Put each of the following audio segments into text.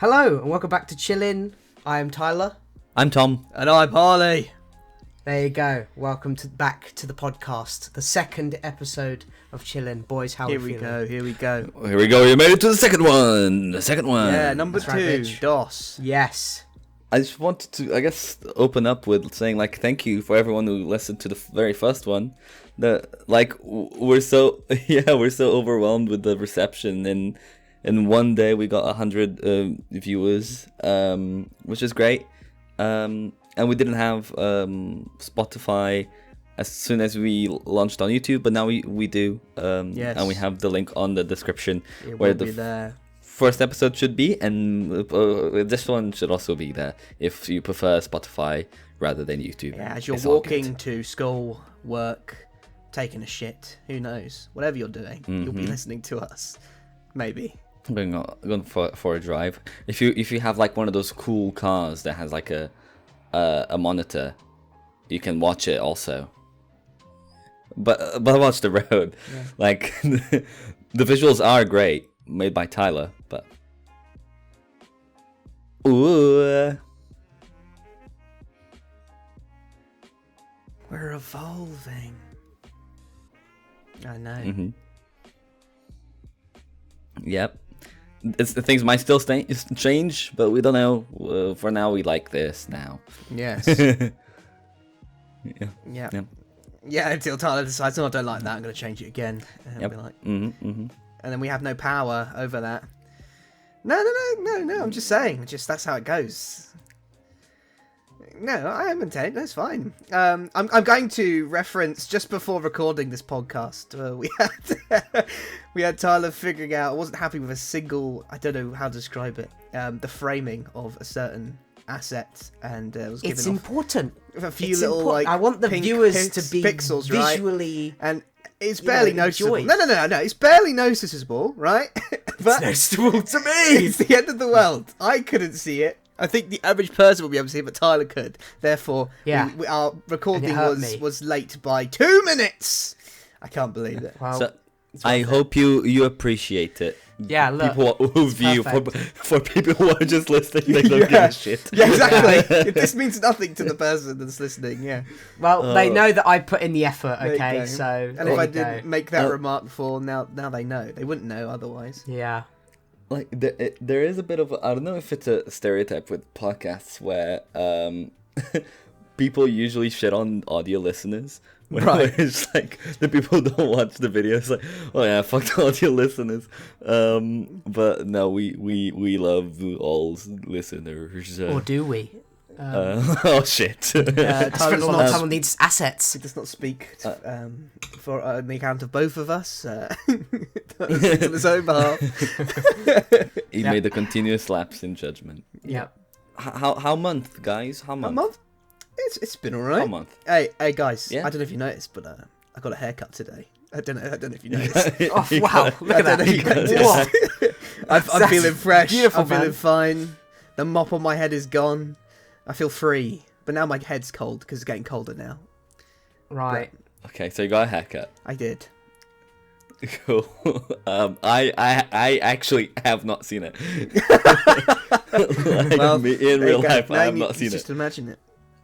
Hello and welcome back to Chillin'. I am Tyler. I'm Tom. And I'm Harley. There you go. Welcome back to the podcast, the second episode of Chillin'. Boys, how are we feeling? Here we go. Here we go. You made it to the second one. Yeah, number That's 2, right, bitch. DOS. Yes. I just wanted to, open up with saying, thank you for everyone who listened to the very first one. We're so overwhelmed with the reception. In one day, we got 100 viewers, which is great. And we didn't have Spotify as soon as we launched on YouTube, but now we do. Yes. And we have the link on the description It where will the be there. first episode should be, and this one should also be there if you prefer Spotify rather than YouTube. Yeah, as you're It's all walking good. to school, work, taking a shit, who knows? Whatever you're doing, you'll be listening to us. Maybe. Going for a drive. If you have one of those cool cars that has a monitor, you can watch it also. But watch the road. Yeah. The visuals are great, made by Tyler, but ooh, We're evolving. I know. mm-hmm. Yep. Things might still change, but we don't know. For now, we like this now. Yes. Yeah. Yeah. Yeah. Yeah, until Tyler decides, no, I don't like that, I'm going to change it again. And Yep. be like, And and then we have no power over that. No, I'm just saying. That's how it goes. No, I am intent. That's fine. I'm going to reference just before recording this podcast. We had Tyler figuring out. I wasn't happy with a single. I don't know how to describe it. The framing of a certain asset, and was giving It's off important. a few It's little important. I want the pink viewers to be pixels, right? visually. And it's barely noticeable. enjoyed. No. It's barely noticeable, right? But noticeable to me. it's the end of the world. I couldn't see it. I think the average person will be able to see it, but Tyler could. Therefore, Yeah. Our recording And it hurt me. was late by 2 minutes. I can't believe it. Well, so it's I worth it. hope you appreciate it. Yeah, look. People who view perfect. for people who are just listening, they don't give Yeah. a shit. Yeah, exactly. This means nothing to the person that's listening. Yeah. Well, they know that I put in the effort. There you Okay, go. so And there if I you go. didn't make that remark before, now they know. They wouldn't know otherwise. Yeah. There is a bit of I don't know if it's a stereotype with podcasts where people usually shit on audio listeners. Right. It's the people who don't watch the videos oh yeah, fuck the audio listeners. But no, we love all listeners. Or do we? Oh shit. I spent a Tyler's lot not of time on these assets. He does not speak for the account of both of us. Tyler speaks on his own behalf. He made a continuous lapse in judgment. Yeah. How month, guys? How A month? month? It's been alright. How month? Hey guys! Yeah? I don't know if you noticed, but I got a haircut today. I don't know if you noticed. Oh wow! Look at I don't know if you that. noticed. I'm That's feeling fresh. beautiful, I'm feeling man. fine. The mop on my head is gone. I feel free, but now my head's cold because it's getting colder now. Right. Okay, so you got a haircut. I did. Cool. I actually have not seen it. Well, in there you real go. life, Now I have you not seen just it. imagine it.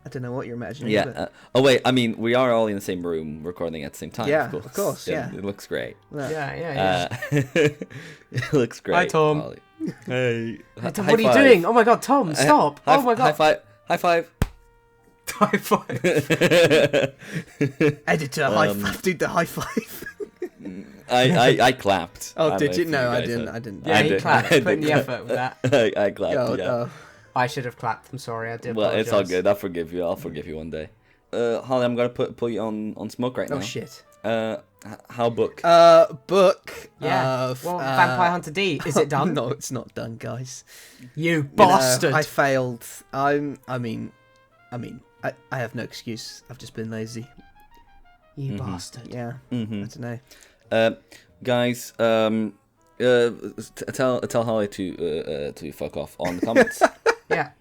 I don't know what you're imagining. Yeah. but- Oh wait, I mean, we are all in the same room recording at the same time. Yeah, of course. yeah. It looks great. Yeah. It looks great. Hi, Tom. Holly. Hey. Hey, Tom, what are you doing? Oh my God, Tom, stop! Oh my God! High five. High five. High five. Editor, high five. Dude, the high five. I clapped. Oh, I did don't you? know No, if I guys didn't. heard. I didn't. Yeah, I he did- clapped. I Put in did the clap. effort with that. I clapped. Oh, yeah. oh. I should have clapped. I'm sorry. I did. Well, it's all apologise. good. I'll forgive you. I'll forgive you one day. Holly, I'm gonna put you on smoke right now. Oh shit. How book? Book. Yeah. Vampire Hunter D. Is it done? No, it's not done, guys. You You know, bastard! I failed. I have no excuse. I've just been lazy. You bastard. Yeah. Mm-hmm. I don't know. Guys, tell Holly to fuck off on the comments. Yeah.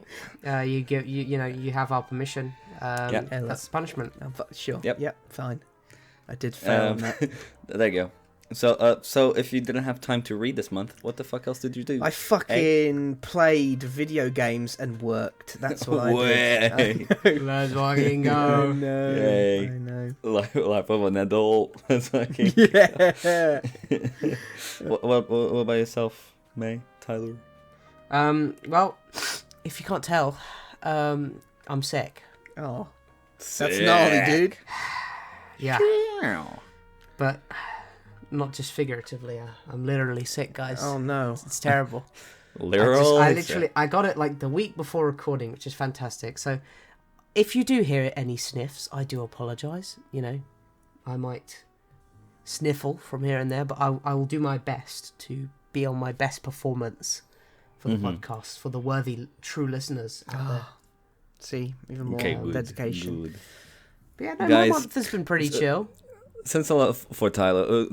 You give you have our permission. Yeah. That's punishment. Sure. Yep. Fine. I did fail on that. There you go. So if you didn't have time to read this month, what the fuck else did you do? I fucking played video games and worked. That's what I did. Let's fucking I go. know. Yay. I know. Life of an adult. It's like- Yeah. what about yourself, May, Tyler? Well, if you can't tell, I'm sick. Oh, that's gnarly, dude. Yeah, but not just figuratively. I'm literally sick, guys. Oh no. It's terrible. Literally. I got it like the week before recording, which is fantastic. So, if you do hear any sniffs, I do apologise. You know, I might sniffle from here and there, but I will do my best to be on my best performance for the podcast, for the worthy, true listeners out there. See, even more Good, dedication. good. But yeah, no, Guys, my month has been pretty chill. Since a lot for Tyler,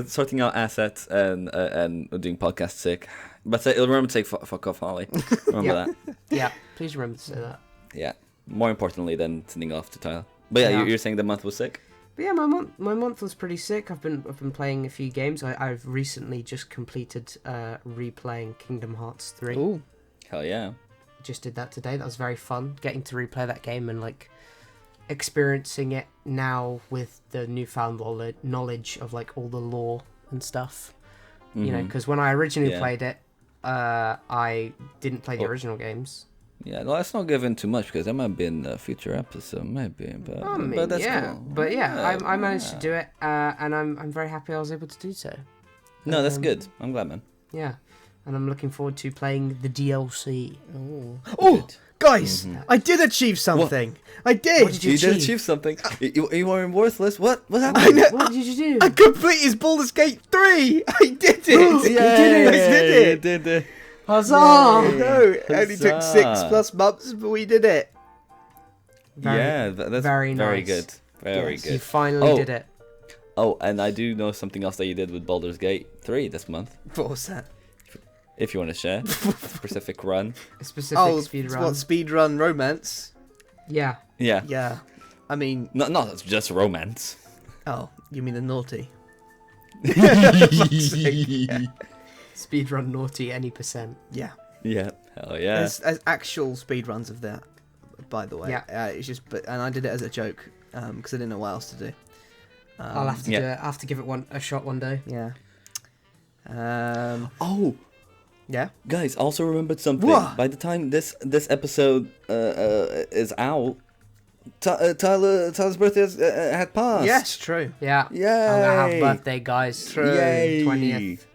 sorting out assets and doing podcast sick. But remember to take fuck off, Harley. Remember Yeah. that. Yeah, please remember to say that. Yeah. More importantly than sending off to Tyler. But yeah, Yeah. you're saying the month was sick. But yeah, my month was pretty sick. I've been playing a few games. I've recently just completed replaying Kingdom Hearts 3. Ooh. Hell yeah. Just did that today. That was very fun. Getting to replay that game and like experiencing it now with the newfound knowledge of like all the lore and stuff. You know, because when I originally played it, I didn't play the original games. Yeah, let's not give in too much because that might be in a future episode, maybe. But, I mean, but that's yeah, cool. but yeah, I managed to do it, and I'm very happy I was able to do so. No, that's good. I'm glad, man. Yeah, and I'm looking forward to playing the DLC. Oh, guys, I did achieve something. I did. What did you You did achieve? achieve something. You weren't worthless. What I happened? know. What did you do? I completed Baldur's Gate 3. I did it. Yeah, I did it. did it. Huzzah! No, it only took Huzzah. 6+ months, but we did it. That's very very nice. good. Very Yes. You good. finally did it. Oh, and I do know something else that you did with Baldur's Gate 3 this month. What was that? If you want to share, specific run. A specific speed it's run. what, speedrun romance? Yeah. Yeah. Yeah. I mean, Not just romance. oh, you mean the naughty? Speedrun naughty any percent. Yeah. Yeah. Hell yeah. There's actual speedruns of that, by the way. Yeah. It's just, and I did it as a joke, because I didn't know what else to do. I'll have to do it. I'll have to give it a shot one day. Yeah. Oh, Yeah. guys, also remembered something. What? By the time this episode is out, Tyler's birthday had passed. Yes, true. Yeah. Yay! I'm gonna have birthday, guys. True. Yay! 20th.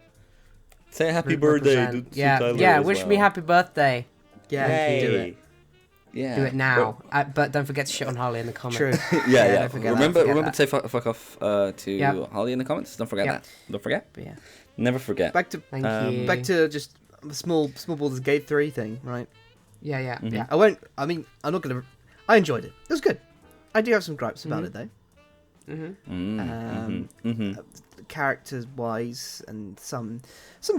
Say happy Represent. birthday to Yeah, Tyler yeah. as Wish well. me happy birthday. Yeah, Yay. do it. Yeah. Do it now. But don't forget to shit on Harley in the comments. True. Yeah. don't forget that, Remember forget to that. say fuck off to Yep. Holly in the comments. Don't forget Yep. that. Don't forget. But yeah. Never forget. Back to Thank you. back to just the small Baldur's Gate 3 thing, right? Yeah, yeah, Mhm. yeah. I'm not gonna. I enjoyed it. It was good. I do have some gripes about it though. Characters wise and some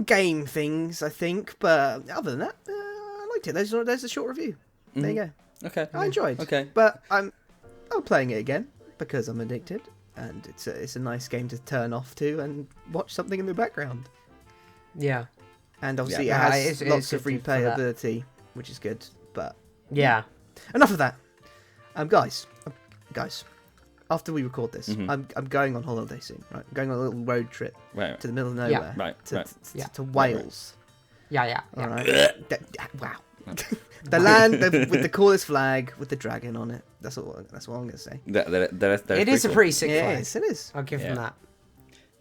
game things, I think. But other than that, I liked it. There's a short review. There you go. Okay. I enjoyed. Okay. But I'm playing it again because I'm addicted, and it's a nice game to turn off to and watch something in the background. Yeah. And obviously Yeah. it It has is lots of good for that. replayability, which is good. But Yeah. enough of that. Guys, after we record this, Mhm. I'm going on holiday soon. Right, I'm going on a little road trip Right. to the middle of Yeah. nowhere. Right. To, Right. to, Yeah. to Wales. Yeah, yeah. All Yeah. right. Wow. The land with the coolest flag with the dragon on it. That's all I'm gonna say. That It is a cool. pretty sick Yeah, flag. it is. I'll give him Yeah. that.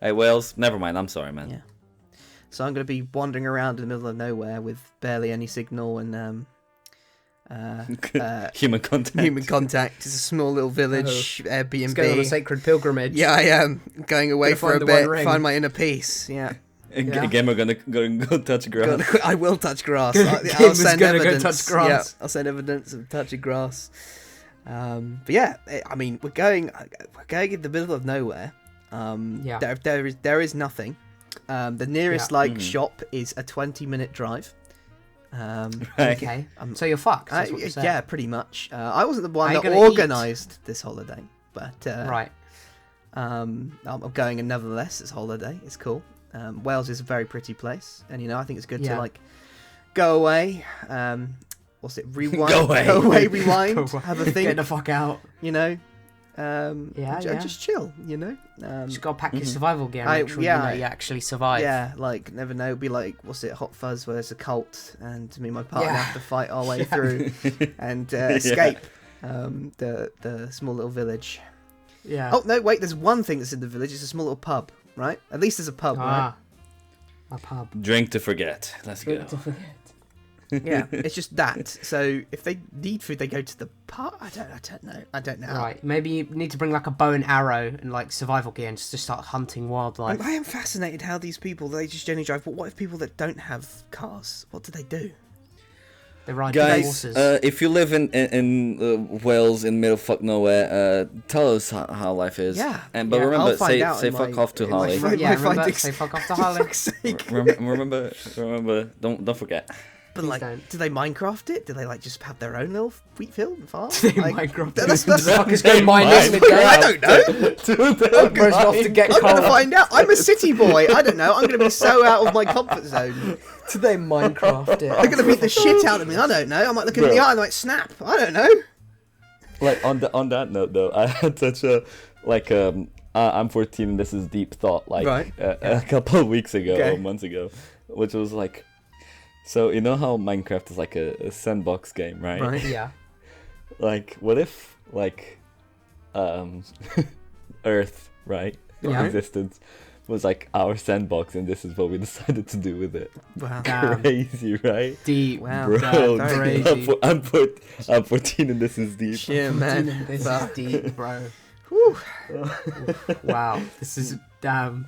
Hey Wales, never mind. I'm sorry, man. Yeah. So I'm gonna be wandering around in the middle of nowhere with barely any signal and Human contact. human contact. It's a small little village He's going on a Airbnb. sacred pilgrimage. Yeah, I am going away Gonna for a find the one bit, ring. find my inner peace. Yeah. Yeah. Again, we're gonna go touch grass. I will touch grass. I'll Gamer's send gonna go evidence. touch grass. Yeah, I'll send evidence of touching grass. But yeah, I mean, we're going in the middle of nowhere. Yeah. There is nothing. The nearest Yeah. shop is a 20-minute drive. Right. Okay. So you're fucked. That's what you're saying. Yeah, pretty much. I wasn't the one Are you that gonna eat? organised this holiday, but Right. I'm going, and nevertheless, it's holiday. It's cool. Wales is a very pretty place, and I think it's good to like go away. What's it? Rewind. Go away. Go away. Rewind. Go away. Have a think. Get the fuck out. Just chill. Just gotta pack your survival gear. And make sure you actually survive. Yeah, like never know. It'd be like, what's it? Hot Fuzz, where there's a cult, and me and my partner have to fight our way through and escape the small little village. Yeah. Oh no, wait. There's one thing that's in the village. It's a small little pub, right? At least there's a pub, right? A pub. Drink to forget. Let's go. Yeah, it's just that. So if they need food, they go to the pub. I don't know. Right. Maybe you need to bring like a bow and arrow and like survival gear and just to start hunting wildlife. I am fascinated how these people, they just generally drive. But what if people that don't have cars? What do they do? They ride Guys, horses. if you live in Wales in middle fuck nowhere, tell us how life is. Yeah. But remember, say fuck off to Harley. Remember, say fuck off to Harley. remember, don't forget. But like, do they Minecraft it? Do they like just have their own little wheat field and farm? Do they like, Minecraft that's fuckers go mining in the day? I don't know. Goes off to get I'm coal. gonna find out. I'm a city boy. I don't know. I'm gonna be so out of my comfort zone. Do they Minecraft it? They're gonna beat the shit out of me. I don't know. I might look in the eye and like snap. I don't know. Like on that note though, I had such a I'm 14 and this is deep thought a couple of weeks ago or months ago, which was like, so you know how Minecraft is like a sandbox game, right? Right. Yeah. Like, what if Earth, right? Yeah. Existence was like our sandbox, and this is what we decided to do with it. Wow. Damn. Crazy, right? Deep. Wow. Bro, Very crazy. I'm 14 and this is deep. Yeah, man. This is deep, bro. Whew. Wow. This is damn.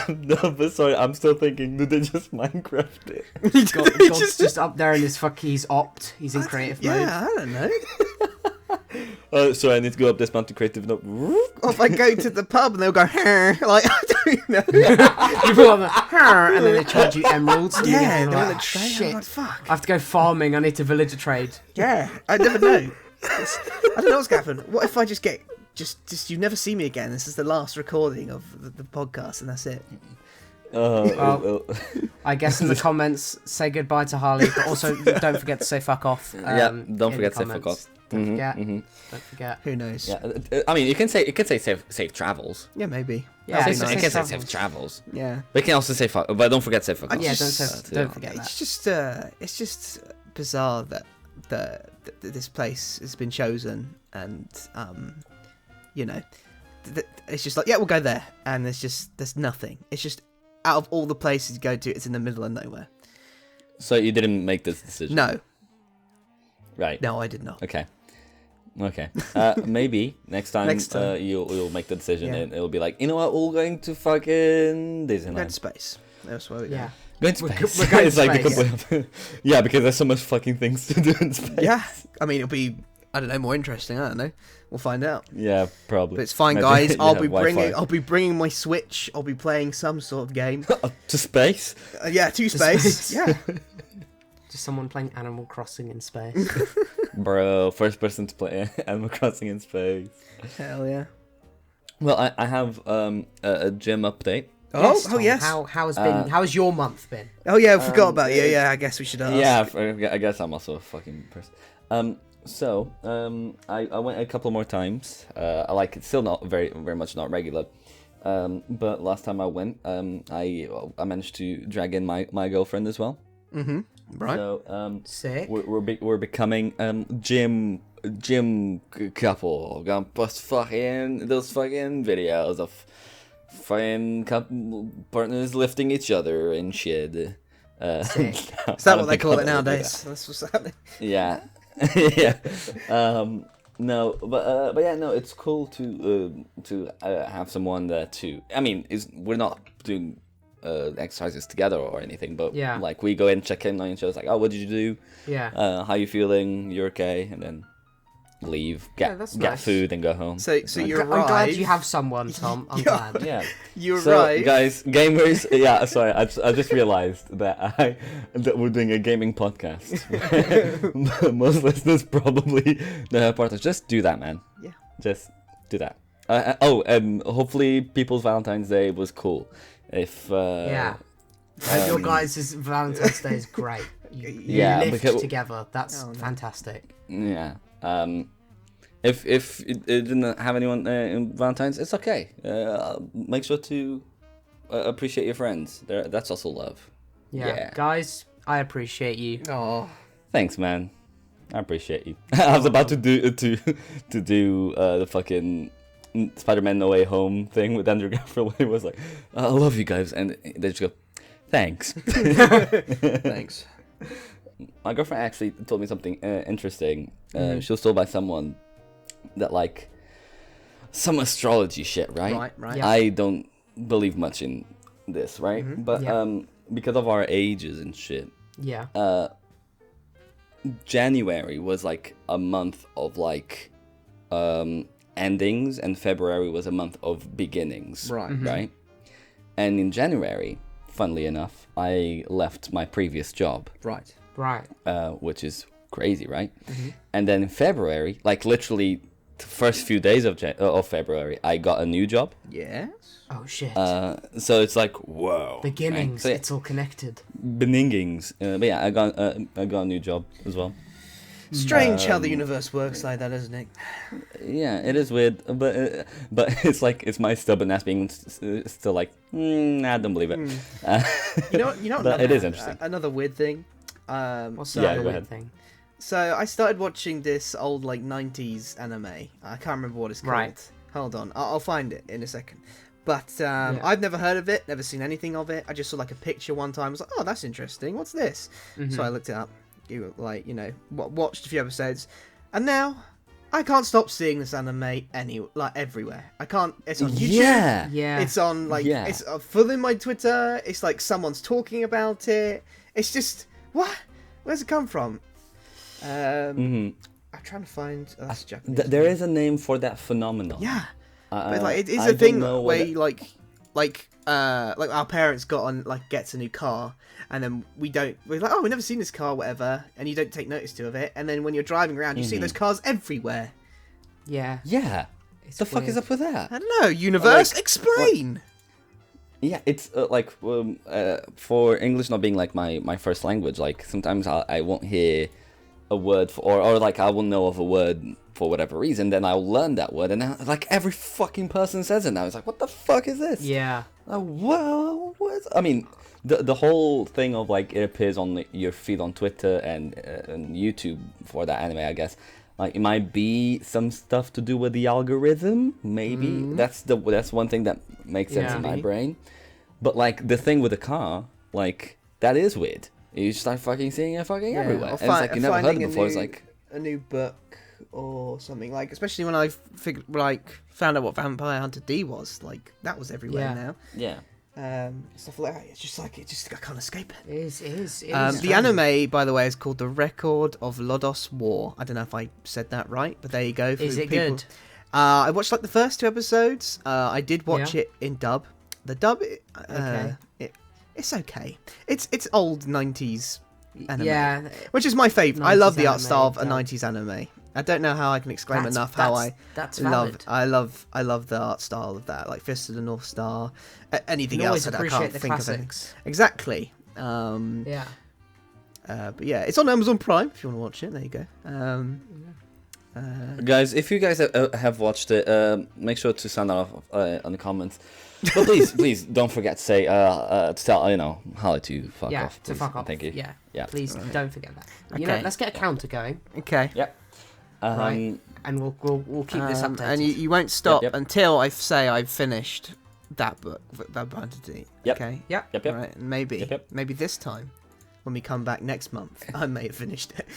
No, but sorry, I'm still thinking, did they just Minecraft it? God's just up there in his he's opt. He's in creative mode. Yeah, I don't know. So I need to go up this mountain creative note. Or if I go to the pub and they'll go, like, I don't know. You put on the and then they charge you emeralds. And Yeah, you're they're on like, the train. shit. I'm like, fuck. I have to go farming. I need to village a trade. Yeah, I never know. I don't know what's going to happen. What if I just get... Just you never see me again. This is the last recording of the podcast, and that's it. I guess in the comments, say goodbye to Harley, but also don't forget to say fuck off. Don't forget to say fuck off. Don't forget. Don't forget. Who knows? Yeah, I mean, you can say safe travels. Yeah, maybe. Yeah, You can say safe travels. Yeah. But you can also say fuck, but don't forget to say fuck off. Yeah, don't forget that. It's just bizarre that this place has been chosen, and it's just like, yeah, we'll go there, and there's nothing. It's just, out of all the places you go to, it's in the middle of nowhere. So you didn't make this decision? No. Right. No, I did not. Okay. Maybe next time, you'll make the decision, and it'll be like, you know what, we're going to fucking Disneyland. We're going to space. That's where we go. Yeah. Going to space. We're going It's to like the space. complete... Yeah, because there's so much fucking things to do in space. Yeah. I mean, it'll be, I don't know, more interesting. I don't know. We'll find out. Yeah, probably. But it's fine, Imagine guys. you I'll have be Wi-Fi. bringing my Switch. I'll be playing some sort of game. To space? Yeah, to space. Yeah. Just someone playing Animal Crossing in space. Bro, first person to play Animal Crossing in space. Hell yeah. Well, I have a gym update. Oh, yes. How has your month been? Oh yeah, I forgot about you. Yeah, I guess we should ask. Yeah, I guess I'm also a fucking person. So I went a couple more times. It's still not very much not regular. But last time I went, I managed to drag in my girlfriend as well. Mm-hmm. Right. So Sick. we're becoming gym couple. Gonna post fucking those fucking videos of fucking couple partners lifting each other and shit. Sick. Is that what they call it nowadays? That's what's happening. Yeah. Yeah. No, but yeah, no, it's cool to have someone we're not doing exercises together or anything, but yeah, like we go in, check in on each other, like, oh, what did you do? Yeah. How you feeling? You're okay, and then leave, get nice. food, and go home. So you arrive. I'm glad you have someone, Tom. I'm glad. Yeah. You So, arrive. guys, gamers. Yeah, sorry, I just realized that we're doing a gaming podcast. Most listeners probably don't have partners. Just do that, man. Yeah. Just do that. And hopefully people's Valentine's Day was cool. If Yeah. I hope your guys' Valentine's Day is great. You Yeah, live because- together. That's Oh, no. fantastic. Yeah. If it didn't have anyone in Valentine's, it's okay. Make sure to appreciate your friends. That's also love. Yeah. Yeah. Guys, I appreciate you. Oh, Thanks, man. I appreciate you. I was about to do the fucking Spider-Man No Way Home thing with Andrew Garfield. When he was like, "I love you guys," and they just go, "Thanks." thanks. My girlfriend actually told me something interesting. She was told by someone that like some astrology shit, right? Right. Yeah. I don't believe much in this, right? But Yeah. because of our ages and shit, Yeah. January was like a month of like endings, and February was a month of beginnings, Right. right? And in January, funnily enough, I left my previous job, Right. Right. which is crazy, right? And then in February, like literally the first few days of February, I got a new job. Yes. Oh shit. So it's like whoa. Beginnings. Right? So, yeah, It's all connected. beginnings. But yeah, I got a new job as well. Strange how the universe works like that, isn't it? Yeah, it is weird, but it's like it's my stubborn ass being still like, nah, I don't believe it. You know. But Another, it is interesting. Another weird thing. What's the Yeah, other go weird ahead. thing? So I started watching this old like 90s anime. I can't remember what it's called. Right. Hold on, I'll find it in a second. But I've never heard of it, never seen anything of it. I just saw like a picture one time. I was like, oh, that's interesting. What's this? So I looked it up. Watched a few episodes, and now I can't stop seeing this anime everywhere. I can't. It's on YouTube. Yeah. Yeah. It's on Yeah. it's full in my Twitter. It's like someone's talking about it. It's just what? Where's it come from? I'm trying to find. That's Japanese. There is a name for that phenomenon. Yeah, but like it is I a don't thing know where what you, like our parents gets a new car, and then we're like, oh, we've never seen this car, whatever, and you don't take notice of it, and then when you're driving around, you see those cars everywhere. Yeah. Yeah. It's The fuck is weird. up with that? I don't know, universe, explain. Yeah, it's for English not being like my first language. Like sometimes I won't hear a word or like I will know of a word for whatever reason, then I'll learn that word, and now, like every fucking person says it now. It's like, what the fuck is this? Yeah. What? I mean, the whole thing of like it appears on your feed on Twitter and YouTube for that anime, I guess. Like it might be some stuff to do with the algorithm, maybe. That's one thing that makes sense in my brain. But like the thing with the car, like that is weird. You start fucking seeing it fucking everywhere. And it's like you never heard it before. It's like a new book or something, like especially when I found out what Vampire Hunter D was, like that was everywhere now. yeah. Stuff like that. It's just I can't escape it. It is. The anime, by the way, is called The Record of Lodos War. I don't know if I said that right, but there you go. Is it good? I watched like the first 2 episodes. I did watch it in dub. The dub, it's okay. It's old 90s anime, Yeah. which is my favourite. I love the art 90s style of a anime, 90s anime. I don't know how I can explain enough how that's love. valid. I love the art style of that, like Fist of the North Star. Anything You else always that I can't appreciate the think of. classics. Exactly. Yeah. But yeah, it's on Amazon Prime if you want to watch it. There you go. Guys, if you guys have watched it, make sure to sound off on the comments. But please don't forget to say to tell Harley to fuck Yeah. off. To Please. fuck off. Thank you. Yeah. Please don't forget that. Okay. Let's get a counter going. Okay. Yep. Right. And we'll keep this updated. And you won't stop Yep. until I say I've finished that book, that Identity. Yep. Okay. Yep. Yep. Right. And maybe Yep. this time, when we come back next month, I may have finished it.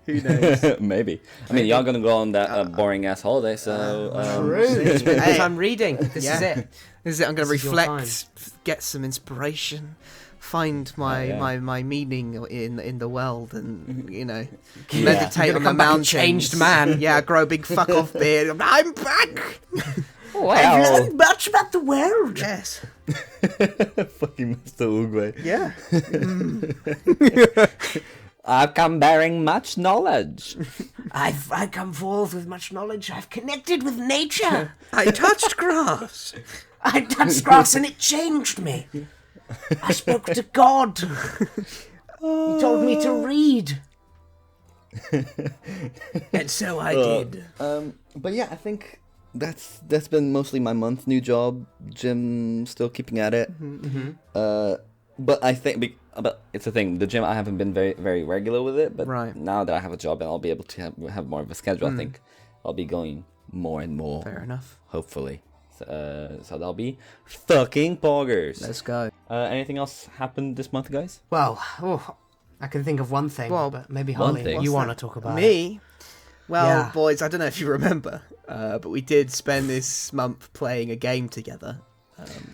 Who knows? Maybe. I mean, y'all gonna go on that boring ass holiday, so. True. Because Hey. I'm reading. This is it. This is it. I'm going to This is your reflect, get some inspiration, find my meaning in the world, and meditate You're on gonna the come back a mountains. changed man. Yeah, grow a big fuck off beard. I'm back. I've learned much about the world. Yes. Fucking Mr. Uruguay. Yeah. I've come bearing much knowledge. I come forth with much knowledge. I've connected with nature. I touched grass. I touched grass and it changed me. I spoke to God. He told me to read. And so I did. But yeah, I think that's been mostly my month. New job, gym, still keeping at it. But I think, but it's a thing. The gym, I haven't been very, very regular with it. But Right. now that I have a job and I'll be able to have more of a schedule, I think I'll be going more and more. Fair enough. Hopefully. So that'll be fucking poggers. Let's go. Anything else happened this month, guys? Well, I can think of one thing, Well, but maybe one Harley, thing. you What's want to talk about it. Me? Well, Yeah. boys, I don't know if you remember, but we did spend this month playing a game together.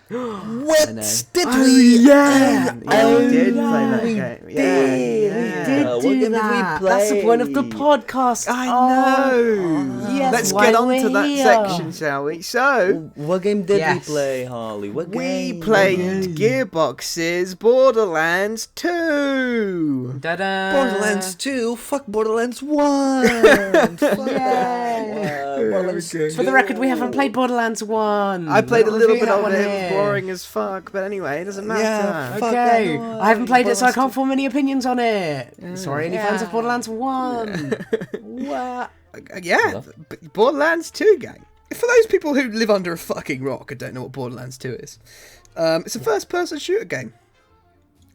What I know. did Oh, we? yeah. Yeah, we did no, play that we game. We Yeah. did What do game did we that. That's the point of the play? podcast. I Oh, know. yes, Let's why get on we're to that here. section, shall we? So, What game did Yes. we play, Harley? What we game? played Gearbox's Borderlands 2. Da-da. Borderlands 2? Fuck Borderlands 1! Fuck Yay. Borderlands 2. For the record, we haven't played Borderlands 1. I played a We're little reviewing bit that of one it. It here. was boring as fuck, but anyway, it doesn't matter. Yeah, fuck Okay, that noise. I haven't played it, so I Borderlands can't form any opinions on it. Sorry, any fans of Yeah. Borderlands 1. What? Yeah, Borderlands 2 gang. For those people who live under a fucking rock and don't know what Borderlands 2 is, it's a first-person shooter game.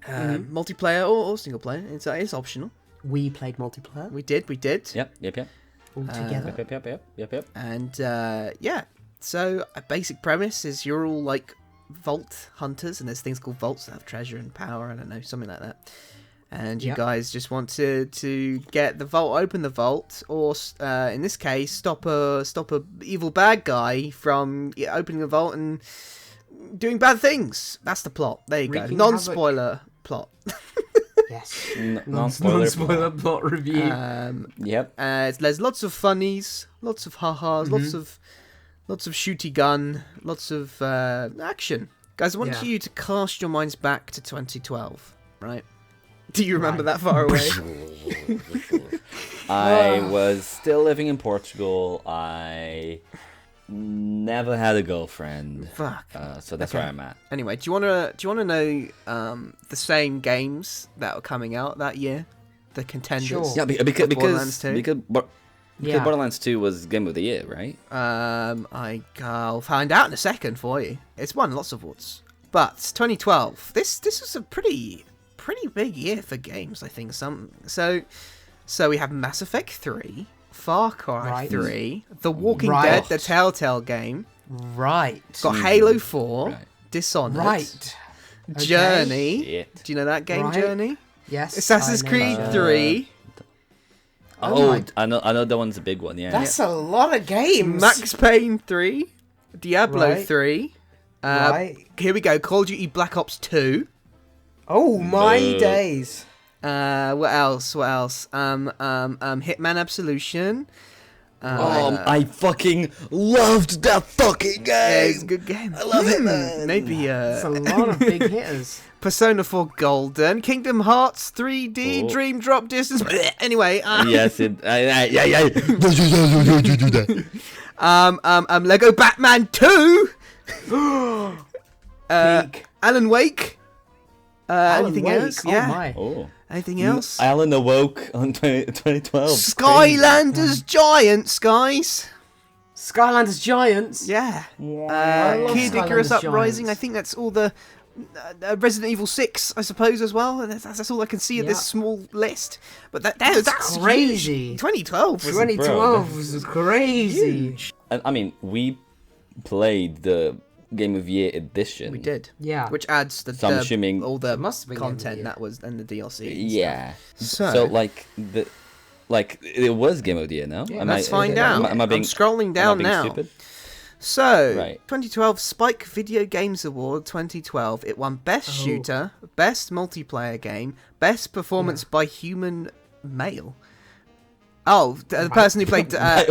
Multiplayer or single player. It's optional. We played multiplayer We did. Yep. all together. Yep. And yeah, so a basic premise is you're all like vault hunters, and there's things called vaults that have treasure and power. I don't know, something like that. And you Yep. guys just want to get the vault, open the vault, or in this case, stop a evil bad guy from opening the vault and doing bad things. That's the plot. There you go. Wreaking Non-spoiler plot. Yes. Non-spoiler. plot review. Yep. There's lots of funnies, lots of ha-has, lots of shooty gun, lots of action. Guys, I want Yeah. you to cast your minds back to 2012, right? Do you remember that far away? I was still living in Portugal. I never had a girlfriend. Fuck. So that's Okay. where I'm at. Anyway, do you wanna know the same games that were coming out that year, the contenders? Sure. Yeah, Borderlands 2? because Yeah. Borderlands 2 was Game of the Year, right? I'll find out in a second for you. It's won lots of awards. But 2012, this was a pretty big year for games, I think. So we have Mass Effect 3, Far Cry Right. 3, The Walking Right. Dead, the Telltale game. Right. Got Halo 4, Right. Dishonored, Right. Okay. Journey. Shit. Do you know that game, Right. Journey? Yes. Assassin's I know Creed that. 3, Oh Oh, my- I know that one's a big one. Yeah. That's a lot of games. Max Payne 3, Diablo Right. 3. Right. Here we go. Call of Duty Black Ops 2. Oh my Boo. days. What else? Hitman Absolution. I fucking loved that fucking Yeah, it's a game. good game. I love it, man. Maybe That's a lot of big hitters. Persona 4 Golden, Kingdom Hearts 3D, Oh. Dream Drop Distance. Anyway, Yes, it. Yeah. Lego Batman 2. Peak. Alan Wake. Alan Anything Wake. else? Oh Yeah. my. Oh. Anything else? Alan awoke on 2012. Skylanders Giants, guys. Skylanders Giants. Yeah. I love Kid Icarus Skylanders Uprising. Giants. I think that's all the Resident Evil 6, I suppose, as well. That's all I can see of this Yeah. small list. But that's crazy. huge. 2012 was 2012 was crazy. huge. And, I mean, we played the Game of Year edition. We did. Yeah. Which adds So I'm assuming- all the Must have been Game of the content Year. that was and the DLC. and Yeah. stuff. So like it was Game of the Year, no? Yeah, let's find out. Am I being, I'm scrolling am I down being now. stupid? So, Right. 2012 Spike Video Games Award 2012. It won Best Oh. Shooter, Best Multiplayer Game, Best Performance by Human Male. Oh, the person who played... well,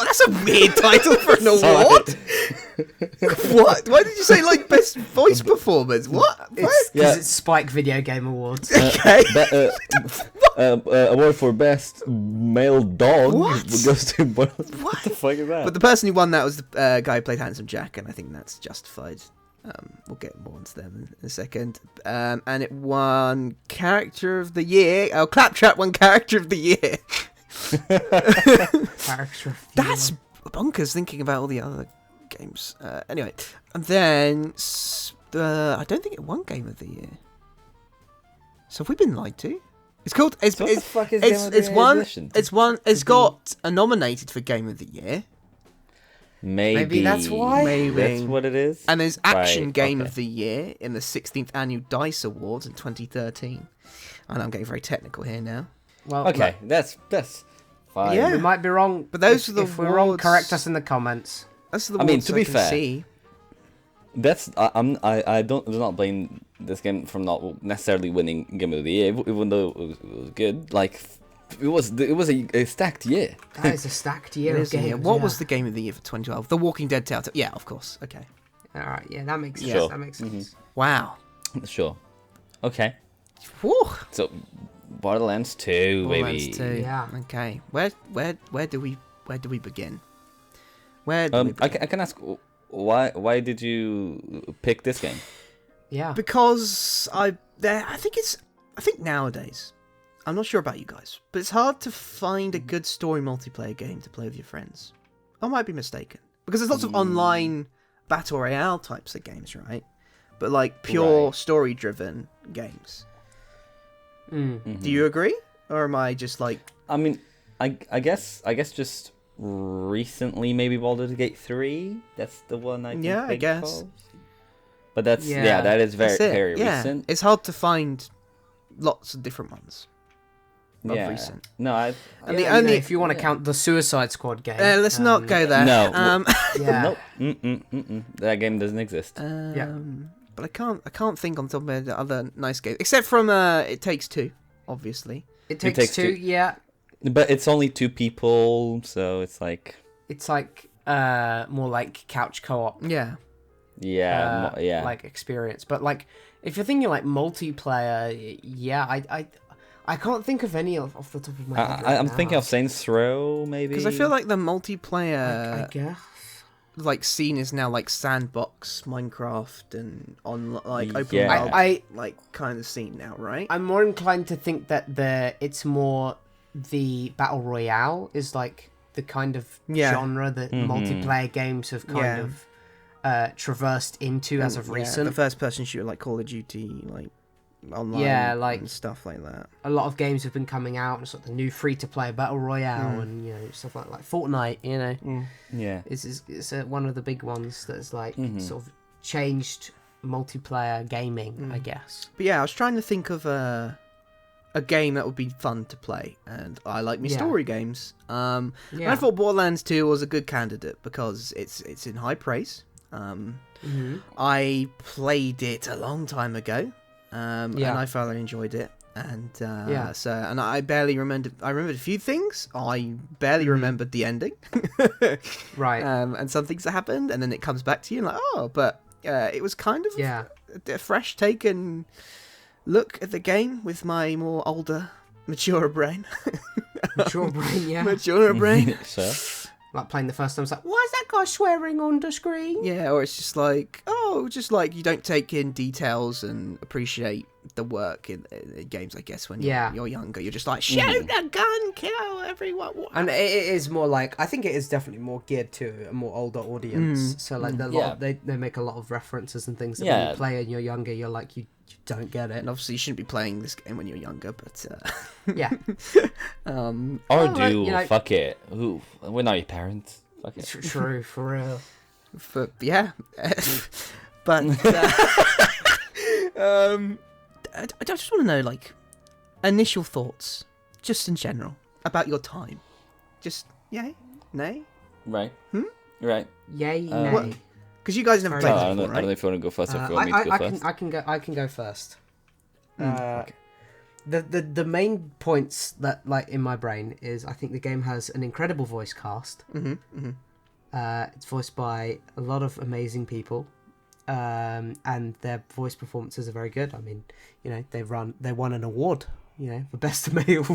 that's a weird title for an award. What? Why did you say, like, Best Voice Performance? What? It's Yeah. because it's Spike Video Game Awards. Okay. Be- award for best male dog What? goes to Borderlands. What? What the fuck is that? But the person who won that was the guy who played Handsome Jack, and I think that's justified. We'll get more into them in a second. And it won Character of the Year. Oh, Claptrap won Character of the Year. Character of the That's bonkers thinking about all the other games. Anyway, and then I don't think it won Game of the Year. So have we been lied to? It's called. It's So what the fuck is it's Game of the Year one. edition? It's got nominated for Game of the Year. Maybe that's why? Maybe. That's what it is. And there's Action Right, Game okay. of the Year in the 16th Annual DICE Awards in 2013. And I'm getting very technical here now. Well, Okay, that's fine. Yeah. we might be wrong, But those if, are the if we're wrong, awards- correct us in the comments. That's the I mean, awards to be can fair, see. That's I do not blame this game from not necessarily winning Game of the Year, even though it was good. Like it was a stacked year. That is a stacked year It of is, yeah. games. What yeah. was the Game of the Year for 2012? The Walking Dead Telltale. Yeah, of course. Okay. All right, yeah, that makes sense. Sure. That makes sense. Wow. Sure. Okay. Whew. So Borderlands 2, Borderlands baby. 2. Yeah. Okay. Where do we begin? Where do we I begin? can ask why did you pick this game? Yeah. Because I think nowadays, I'm not sure about you guys, but it's hard to find a good story multiplayer game to play with your friends. I might be mistaken. Because there's lots of online battle royale types of games, right? But like pure Right. story driven games. Mm. Do you agree? Or am I just like I mean, I guess just recently maybe Baldur's Gate 3. That's the one I can Yeah, I think guess. of. But that's Yeah. that is very that's it. very Yeah. recent. It's hard to find lots of different ones. Of Yeah. recent. No, I And Yeah, the only if you want to yeah. count the Suicide Squad game. let's not go there. No. Yeah. nope. That game doesn't exist. But I can't think on top of my head other nice games except from It Takes Two, obviously. It takes, Takes two. Two. Yeah. But it's only 2 people, so it's like It's like more like couch co-op. Yeah. yeah. Like experience. But like if you're thinking like multiplayer, yeah, I can't think of any off the top of my head. I'm thinking of Saints Row maybe. Because I feel like the I multiplayer guess. like scene is now like sandbox, Minecraft, and on like open Yeah. world I like kind of scene now, right? I'm more inclined to think that it's more the battle royale is like the kind of Yeah. genre that multiplayer games have kind of traversed into as of Yeah, recent. the first person shooter like Call of Duty, like online, Yeah, like- and stuff like that. A lot of games have been coming out, and sort of the new free-to-play battle royale, and you know stuff like Fortnite. You know, yeah. it's one of the big ones that's like sort of changed multiplayer gaming, I guess. But yeah, I was trying to think of a game that would be fun to play, and I like me Yeah. story games. And Yeah. I thought Borderlands 2 was a good candidate because it's in high praise. I played it a long time ago, and I thoroughly enjoyed it. And and I barely remembered. I remembered a few things. I barely remembered the ending, Right. and some things that happened, and then it comes back to you and like, oh, but it was kind of Yeah. a fresh take and look at the game with my more older, mature brain. Mature brain, yeah. Mature brain. So Like playing the first time, it's like, why is that guy swearing on the screen? Yeah, or it's just like, just like you don't take in details and appreciate the work in games, I guess, when you're younger. You're just like, shoot a gun, kill everyone. And it is more like, I think it is definitely more geared to a more older audience. So like, they make a lot of references and things that when you play and you're younger, you're like, you don't get it. And obviously, you shouldn't be playing this game when you're younger, but Yeah. or like, do you know- fuck it. Ooh, we're not your parents. Fuck it. True, for real. yeah, but I just want to know, like, initial thoughts, just in general, about your time. Just yay, nay, Right. Right. Yay, what- nay. because you guys never Oh, played I this don't know. before, I don't know right? if you want to go first or if you want me to go first. I can go first. The main points that like in my brain is I think the game has an incredible voice cast. It's voiced by a lot of amazing people, and their voice performances are very good. I mean, you know, they won an award the best male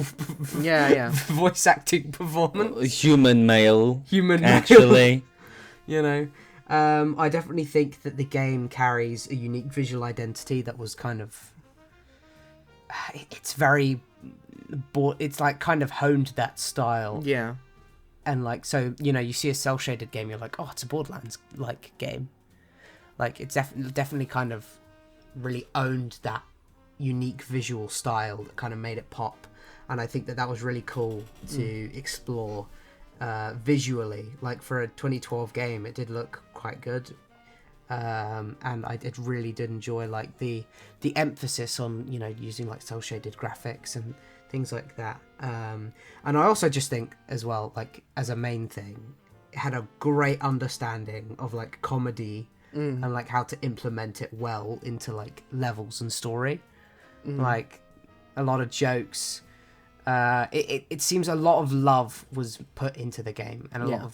Yeah. voice acting performance. Human male, Human male. actually. I definitely think that the game carries a unique visual identity that was kind of... It's very... It's like kind of honed that style. Yeah. And like, so, you see a cel-shaded game, you're like, oh, it's a Borderlands-like game. Like, it's definitely kind of really owned that unique visual style that kind of made it pop. And I think that was really cool to explore visually. Like, for a 2012 game, it did look quite good. And it really did enjoy, like, the emphasis on, using, like, cel-shaded graphics and things like that. And I also just think, as well, like, as a main thing, it had a great understanding of, like, comedy and, like, how to implement it well into, like, levels and story. Like, a lot of jokes. It seems a lot of love was put into the game, and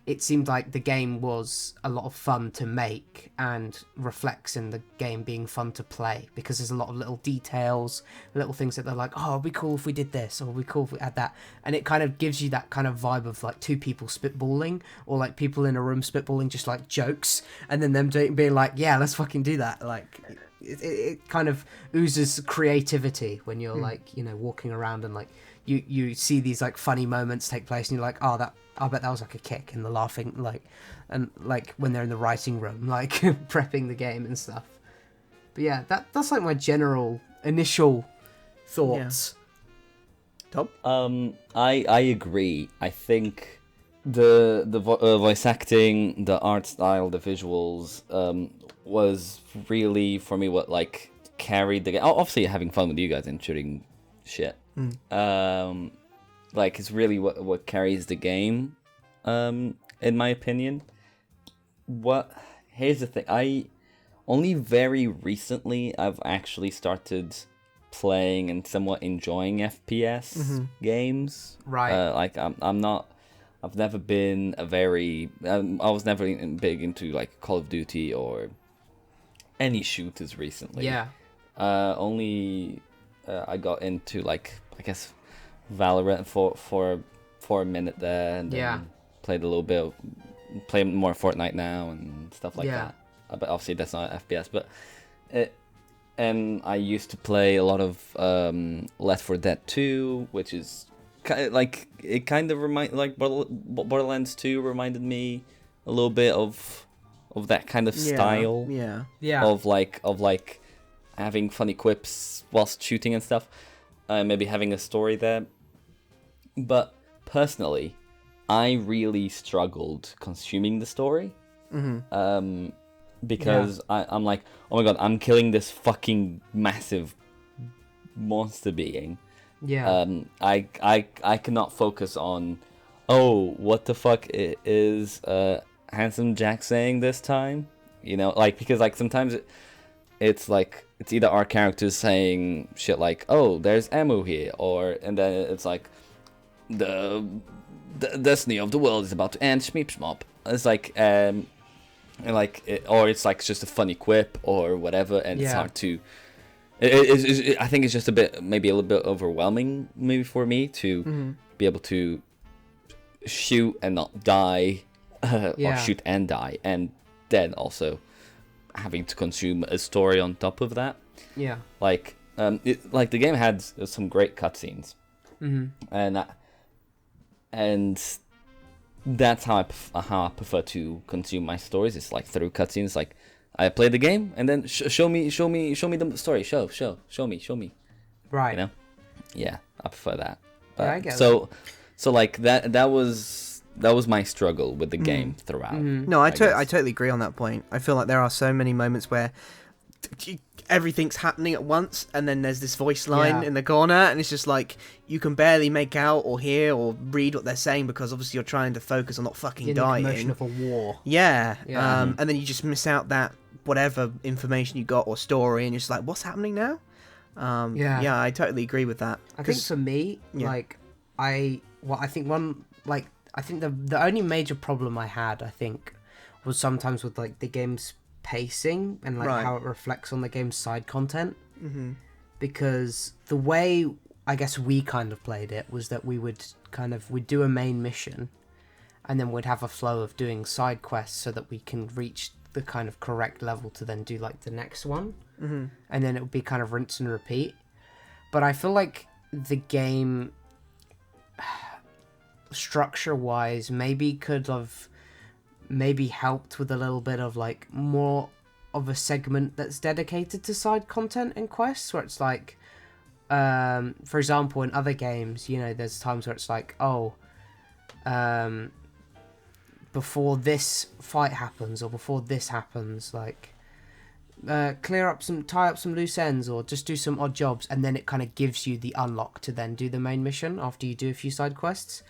it seemed like the game was a lot of fun to make and reflects in the game being fun to play, because there's a lot of little details, little things that they're like, oh, it'd be cool if we did this, or it'd be cool if we had that. And it kind of gives you that kind of vibe of like two people spitballing, or like people in a room spitballing just like jokes, and then them being like, yeah, let's fucking do that. Like, it kind of oozes creativity when you're like, walking around and like you see these like funny moments take place, and you're like, oh, I bet that was like a kick, and the laughing, like, and like when they're in the writing room, like prepping the game and stuff. But yeah, that's like my general initial thoughts. Tom? I agree. I think the voice acting, the art style, the visuals, was really, for me, what like carried the game. Obviously, having fun with you guys and shooting shit. Like, it's really what carries the game, in my opinion. Here's the thing. I only very recently I've actually started playing and somewhat enjoying FPS games. Right. Like, I've never been I was never big into like Call of Duty or any shooters recently. Yeah. Only I got into, like, I guess Valorant for a minute there, and then played a little bit, play more Fortnite now and stuff like that. But obviously that's not FPS, but and I used to play a lot of Left 4 Dead 2, which is kind of remind, like, Borderlands 2 reminded me a little bit of that kind of style. Yeah. Of like having funny quips whilst shooting and stuff. Maybe having a story there. But personally, I really struggled consuming the story. Because I'm like, oh my god, I'm killing this fucking massive monster being. Yeah. I cannot focus on, oh, what the fuck is Handsome Jack saying this time? Like, because like sometimes it's like, it's either our characters saying shit like, oh, there's ammo here, and then it's like, the destiny of the world is about to end, schmeep schmop. It's like, or it's like just a funny quip or whatever, and it's hard to. I think it's just maybe a little bit overwhelming, maybe for me to be able to shoot and not die, or shoot and die, and then also having to consume a story on top of that. Yeah. Like, the game had some great cutscenes, and that's how I prefer to consume my stories. It's like through cutscenes. Like, I play the game and then show me the story. Show me. Right. Yeah, I prefer that. But, Yeah, I get so like that was my struggle with the game throughout. No, I totally agree on that point. I feel like there are so many moments where everything's happening at once, and then there's this voice line in the corner, and it's just like you can barely make out or hear or read what they're saying, because obviously you're trying to focus on not fucking dying. The commotion of a war. Yeah. And then you just miss out that whatever information you got or story, and you're just like, what's happening now? Yeah, I totally agree with that. I think for me, like, I think the only major problem I had, I think, was sometimes with like the game's pacing and like how it reflects on the game's side content. Because the way I guess we kind of played it was that we'd do a main mission, and then we'd have a flow of doing side quests so that we can reach the kind of correct level to then do like the next one, and then it would be kind of rinse and repeat. But I feel like the game, structure-wise, maybe could have helped with a little bit of like more of a segment that's dedicated to side content and quests, where it's like, for example, in other games, you know, there's times where it's like, before this fight happens or before this happens, like, tie up some loose ends or just do some odd jobs, and then it kind of gives you the unlock to then do the main mission after you do a few side quests.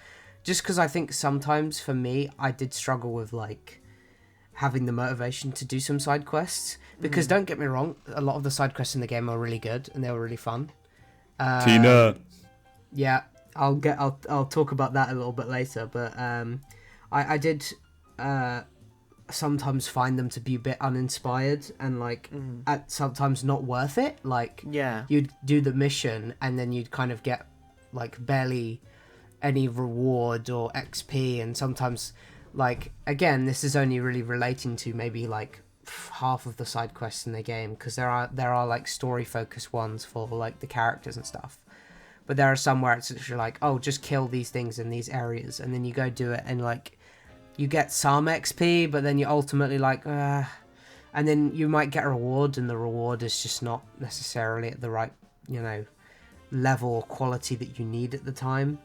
Just because I think sometimes for me, I did struggle with like having the motivation to do some side quests, because don't get me wrong, a lot of the side quests in the game are really good and they were really fun. Tina. Yeah, I'll talk about that a little bit later, but I did sometimes find them to be a bit uninspired and like at sometimes not worth it. Like, Yeah. you'd do the mission and then you'd kind of get like barely any reward or XP, and sometimes, like, again, this is only really relating to maybe like half of the side quests in the game, because there are like story focused ones for like the characters and stuff, but there are some where it's literally like, oh, just kill these things in these areas, and then you go do it and like you get some XP, but then you're ultimately like, and then you might get a reward, and the reward is just not necessarily at the right, you know, level or quality that you need at the time.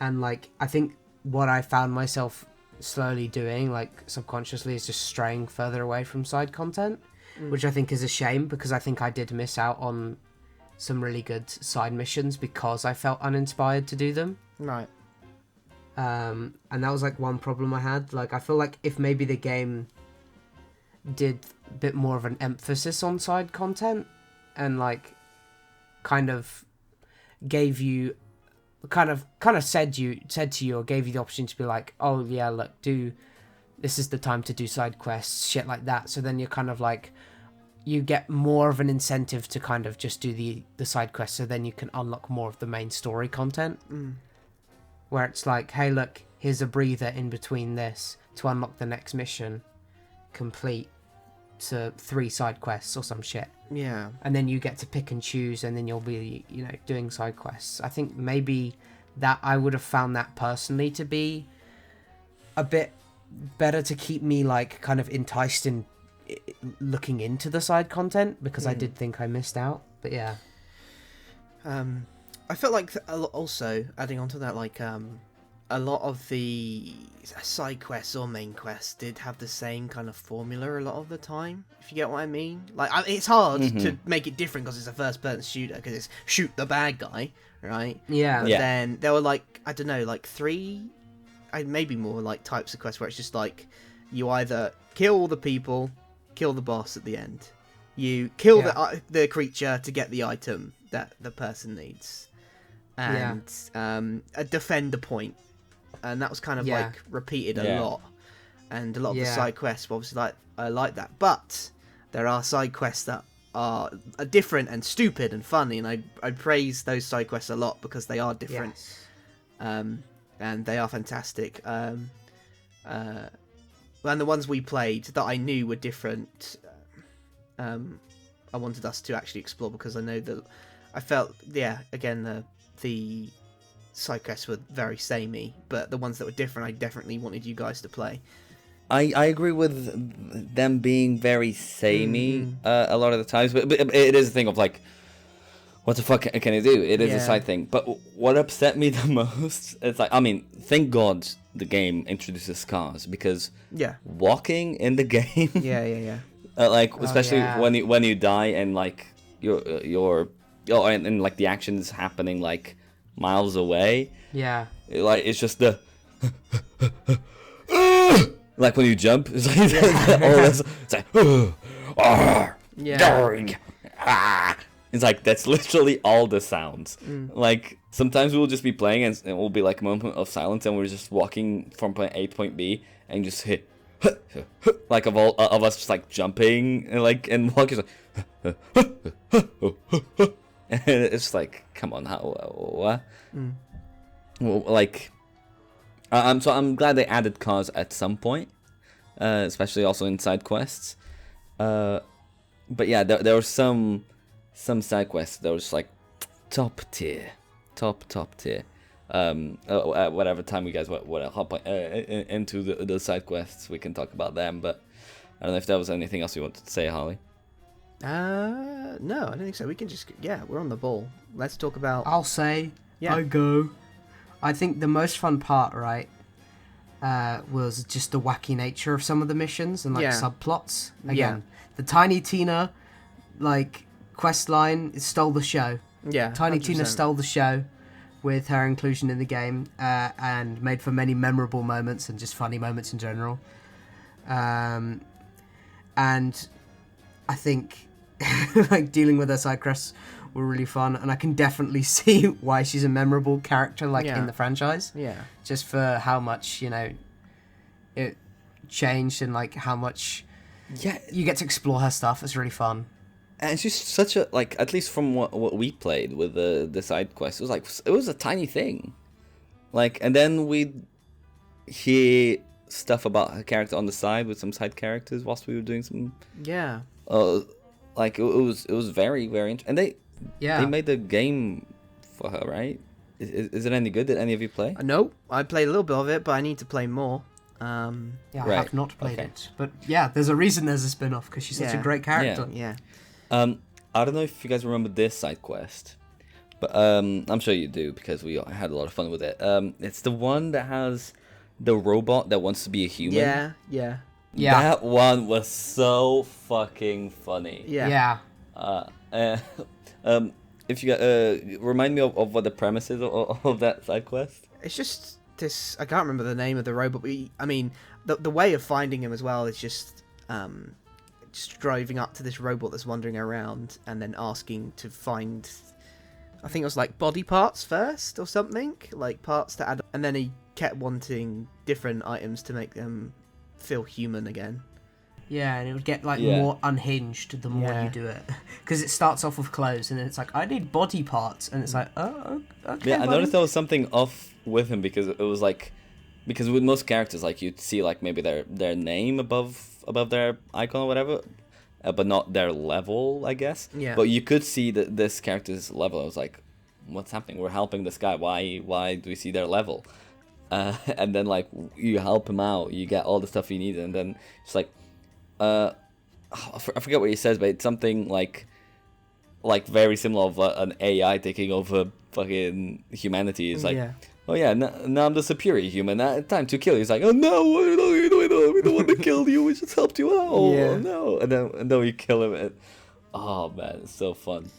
And like, I think what I found myself slowly doing, like subconsciously, is just straying further away from side content, which I think is a shame, because I think I did miss out on some really good side missions because I felt uninspired to do them. Right. And that was like one problem I had. Like, I feel like if maybe the game did a bit more of an emphasis on side content and like kind of gave you kind of said to you or gave you the opportunity to be like, oh yeah, look, this is the time to do side quests, shit like that. So then you're kind of like, you get more of an incentive to kind of just do the side quests, so then you can unlock more of the main story content. Where it's like, hey, look, here's a breather in between this to unlock the next mission, complete to 3 side quests or some shit. Yeah. And then you get to pick and choose, and then you'll be, you know, doing side quests. I think maybe that I would have found that personally to be a bit better to keep me like kind of enticed in looking into the side content, because I did think I missed out. But yeah. I felt like also adding on to that, like a lot of the side quests or main quests did have the same kind of formula a lot of the time, if you get what I mean. Like, it's hard to make it different because it's a first-person shooter, because it's shoot the bad guy, right? Yeah. But then there were like, I don't know, like 3, maybe more, like types of quests where it's just like, you either kill all the people, kill the boss at the end. You kill the creature to get the item that the person needs. And defend a point. And that was kind of like repeated a lot. And a lot of the side quests were obviously like that. But there are side quests that are different and stupid and funny, and I praise those side quests a lot because they are different. And they are fantastic. And the ones we played that I knew were different, I wanted us to actually explore, because I know that I felt, again, the side quests were very samey, but the ones that were different, I definitely wanted you guys to play. I agree with them being very samey a lot of the times, but it is a thing of like, what the fuck can you do? It is a side thing. But what upset me the most, it's like, I mean, thank God the game introduces cars, because walking in the game, like, especially when you die and like and like the action is happening like miles away. Yeah. Like, it's just the like when you jump, it's like it's like it's like that's literally all the sounds. Like, sometimes we'll just be playing and it will be like a moment of silence, and we're just walking from point A to point B, and just hit like of all of us just like jumping and like and walking like It's like, come on, how what? Mm. Well, like, so I'm glad they added cars at some point, especially also in side quests. But yeah, there were some side quests that was like top tier. At whatever time you guys want to hop into the side quests, we can talk about them. But I don't know if there was anything else you wanted to say, Harley. No, I don't think so. We can just, we're on the ball. Let's talk about. I'll say, Yeah. I go. I think the most fun part, right, was just the wacky nature of some of the missions and like subplots. Again, the Tiny Tina, like quest line stole the show. Yeah, Tiny 100%. Tina stole the show with her inclusion in the game, and made for many memorable moments and just funny moments in general. And I think like dealing with her side quests were really fun, and I can definitely see why she's a memorable character in the franchise. Yeah. Just for how much, it changed and like how much you get to explore her stuff. It's really fun. And she's such a, like, at least from what we played with the side quest, it was a tiny thing. Like, and then we'd hear stuff about her character on the side with some side characters whilst we were doing some. Yeah. Like it was very very interesting. And they made the game for her, right? Is it any good? Did any of you play? No, I played a little bit of it, but I need to play more. I Right. have not played it, but yeah, there's a reason there's a spin-off because she's such a great character. Yeah. I don't know if you guys remember this side quest, but I'm sure you do because we had a lot of fun with it. It's the one that has the robot that wants to be a human. Yeah. That one was so fucking funny. Yeah. If you remind me of what the premise is of that side quest. It's just this. I can't remember the name of the robot. But the way of finding him as well is just driving up to this robot that's wandering around and then asking to find. I think it was like body parts first or something, like parts to add, and then he kept wanting different items to make them feel human again. Yeah, and it would get more unhinged the more you do it, because it starts off with clothes and then it's like, I need body parts, and it's like, oh, okay. Yeah, I noticed there was something off with him because it was like, because with most characters, like you'd see like maybe their name above their icon or whatever, but not their level, I guess. Yeah. But you could see that this character's level. I was like, what's happening? We're helping this guy. Why do we see their level? And then like you help him out, you get all the stuff you need, and then it's like, I forget what he says, but it's something like very similar of an AI taking over fucking humanity. It's like, oh yeah, now I'm the superior human. Time to kill you. It's like, oh no, we don't want to kill you. We just helped you out. Oh no, and then we kill him. And, oh man, it's so fun.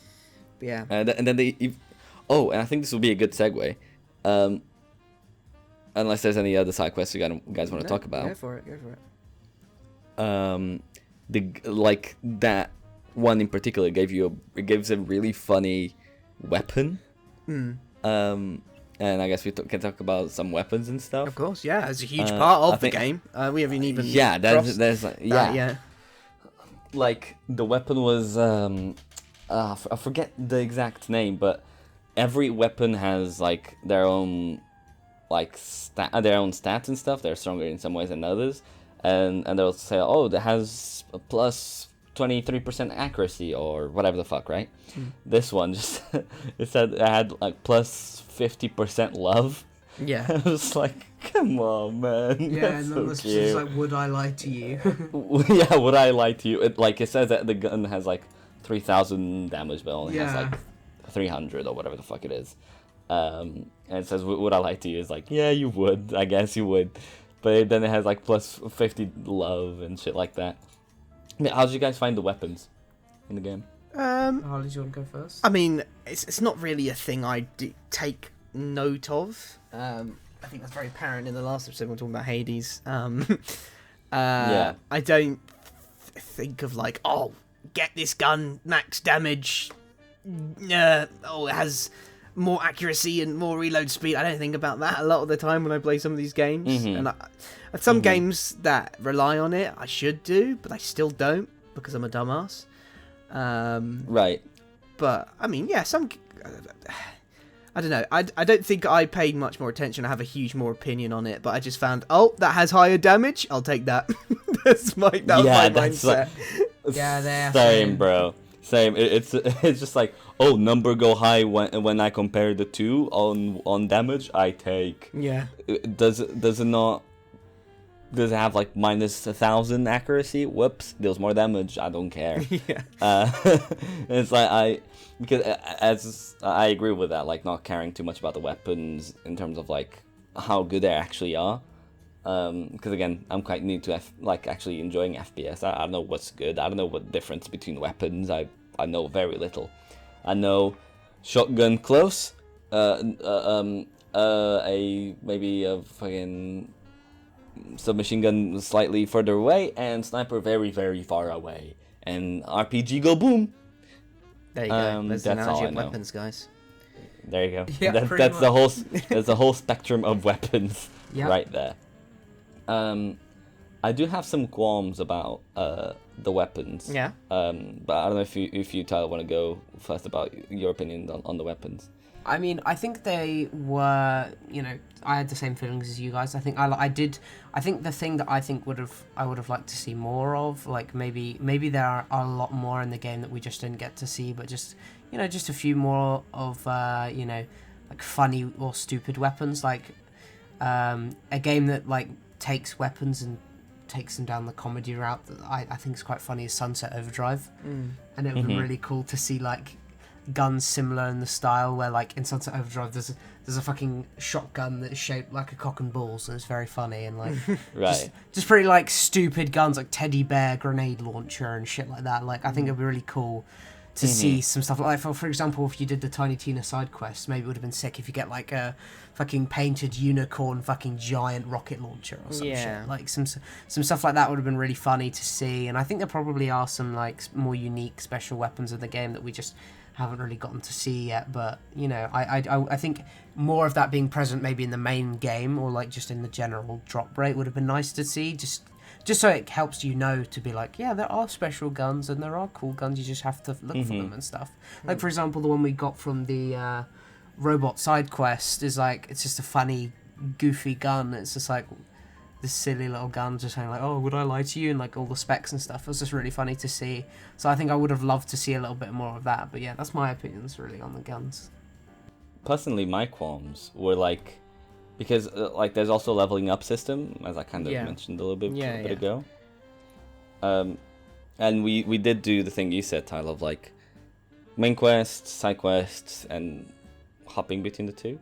Yeah. And then and I think this will be a good segue. Unless there's any other side quests you guys want to talk about. Go for it. That one in particular gives a really funny weapon. And I guess we can talk about some weapons and stuff. Of course, yeah. It's a huge part of the game. We haven't even there's like, that yet. Like the weapon was I forget the exact name, but every weapon has like their own stats and stuff. They're stronger in some ways than others, and they'll say, oh, that has a plus 23% accuracy or whatever the fuck, right? This one just it said it had like plus 50% love. Yeah. I was like, come on, man. Yeah, That's and so then it's cute. just like, would I lie to you? Yeah, would I lie to you? It says that the gun has like 3,000 damage, but only has like 300 or whatever the fuck it is. And it says, would I lie to you? It's like, yeah, you would. I guess you would. But then it has like plus 50 love and shit like that. How did you guys find the weapons in the game? Harley, do you want to go first? I mean, it's not really a thing I take note of. I think that's very apparent in the last episode when we're talking about Hades. I don't think of like, oh, get this gun, max damage. It has more accuracy and more reload speed. I don't think about that a lot of the time when I play some of these games. And some games that rely on it, I should do, but I still don't because I'm a dumbass. Right. But I mean, yeah, some. I don't know. I don't think I paid much more attention. I have a huge more opinion on it, but I just found, that has higher damage. I'll take that. That was my mindset. Yeah, they're same, bro. Same. It's just like, number go high when I compare the two on damage. I take. Yeah. Does it not? Does it have like minus 1,000 accuracy? Whoops, deals more damage. I don't care. Yeah. It's like because as I agree with that, like not caring too much about the weapons in terms of like how good they actually are. Because again, I'm quite new to actually enjoying FPS. I don't know what's good. I don't know what difference between weapons. I know very little. I know shotgun close, maybe a fucking submachine gun slightly further away, and sniper very, very far away, and RPG go boom. There you go. That's the that's all analogy I of know. weapons, guys. There you go. Yeah, that's pretty the whole that's the whole spectrum of weapons right there. I do have some qualms about the weapons. Yeah. But I don't know if you Tyler want to go first about your opinion on the weapons. I mean, I think they were, I had the same feelings as you guys. I think I did. I think the thing that I would have liked to see more of, like maybe there are a lot more in the game that we just didn't get to see, but just a few more of like funny or stupid weapons, like a game that like takes weapons and takes them down the comedy route that I think is quite funny is Sunset Overdrive, and it would be really cool to see like guns similar in the style, where like in Sunset Overdrive there's a fucking shotgun that's shaped like a cock and balls, and it's very funny, and like Right. just pretty like stupid guns like teddy bear grenade launcher and shit like that. Like I think it'd be really cool to see some stuff like that. For example, if you did the Tiny Tina side quest, maybe it would have been sick if you get like a fucking painted unicorn fucking giant rocket launcher or some shit. Like some stuff like that would have been really funny to see. And I think there probably are some like more unique special weapons in the game that we just haven't really gotten to see yet. But I think more of that being present maybe in the main game, or like just in the general drop rate, would have been nice to see. Just so it helps to be like, yeah, there are special guns and there are cool guns, you just have to look for them and stuff. Like, for example, the one we got from the robot side quest is like, it's just a funny, goofy gun. It's just like this silly little gun just saying like, oh, would I lie to you? And like all the specs and stuff. It was just really funny to see. So I think I would have loved to see a little bit more of that. But yeah, that's my opinions really on the guns. Personally, my qualms were like, because like there's also a leveling up system, as I kind of mentioned a little bit ago. And we did do the thing you said, Tyler, of like main quests, side quests, and hopping between the two.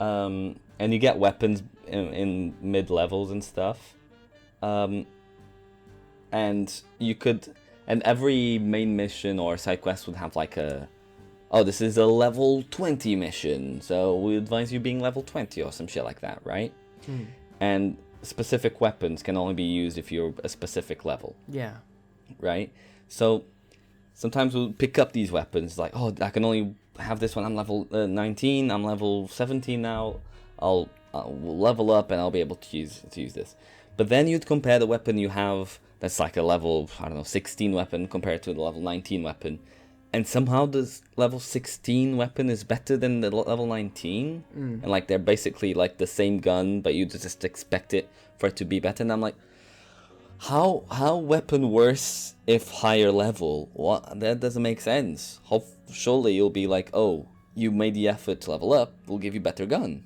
And you get weapons in mid levels and stuff. And every main mission or side quest would have like this is a level 20 mission, so we advise you being level 20 or some shit like that, right? And specific weapons can only be used if you're a specific level. Yeah. Right? So sometimes we'll pick up these weapons, like, I can only have this one, I'm level 19, I'm level 17 now, I'll level up and I'll be able to use this. But then you'd compare the weapon you have that's like a level, 16 weapon compared to the level 19 weapon. And somehow this level 16 weapon is better than the level 19. And like they're basically like the same gun, but you just expect it for it to be better. And I'm like, how weapon worse if higher level? What? That doesn't make sense. Surely you'll be like, you made the effort to level up, we'll give you better gun.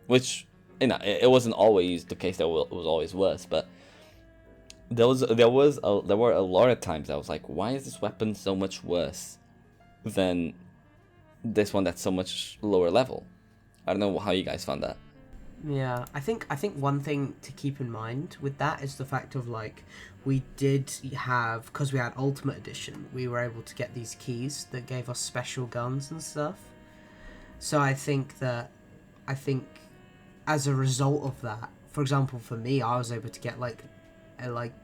Which, it wasn't always the case that it was always worse, but there were a lot of times I was like, why is this weapon so much worse than this one that's so much lower level? I don't know how you guys found that. Yeah, I think one thing to keep in mind with that is the fact of like, we did have, because we had Ultimate Edition, we were able to get these keys that gave us special guns and stuff. So I think as a result of that, for example, for me, I was able to get like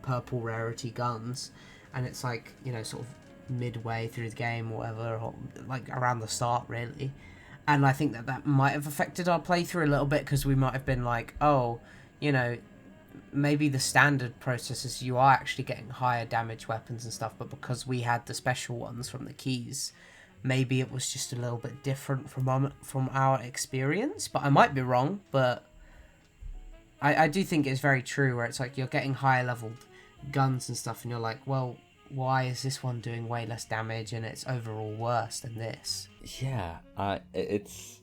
purple rarity guns, and it's like, sort of midway through the game or whatever, or like around the start really. And I think that might have affected our playthrough a little bit, because we might have been like, maybe the standard processes, you are actually getting higher damage weapons and stuff, but because we had the special ones from the keys, maybe it was just a little bit different from our experience. But I might be wrong. But I do think it's very true, where it's like you're getting higher leveled guns and stuff, and you're like, well, why is this one doing way less damage and it's overall worse than this? Yeah, it's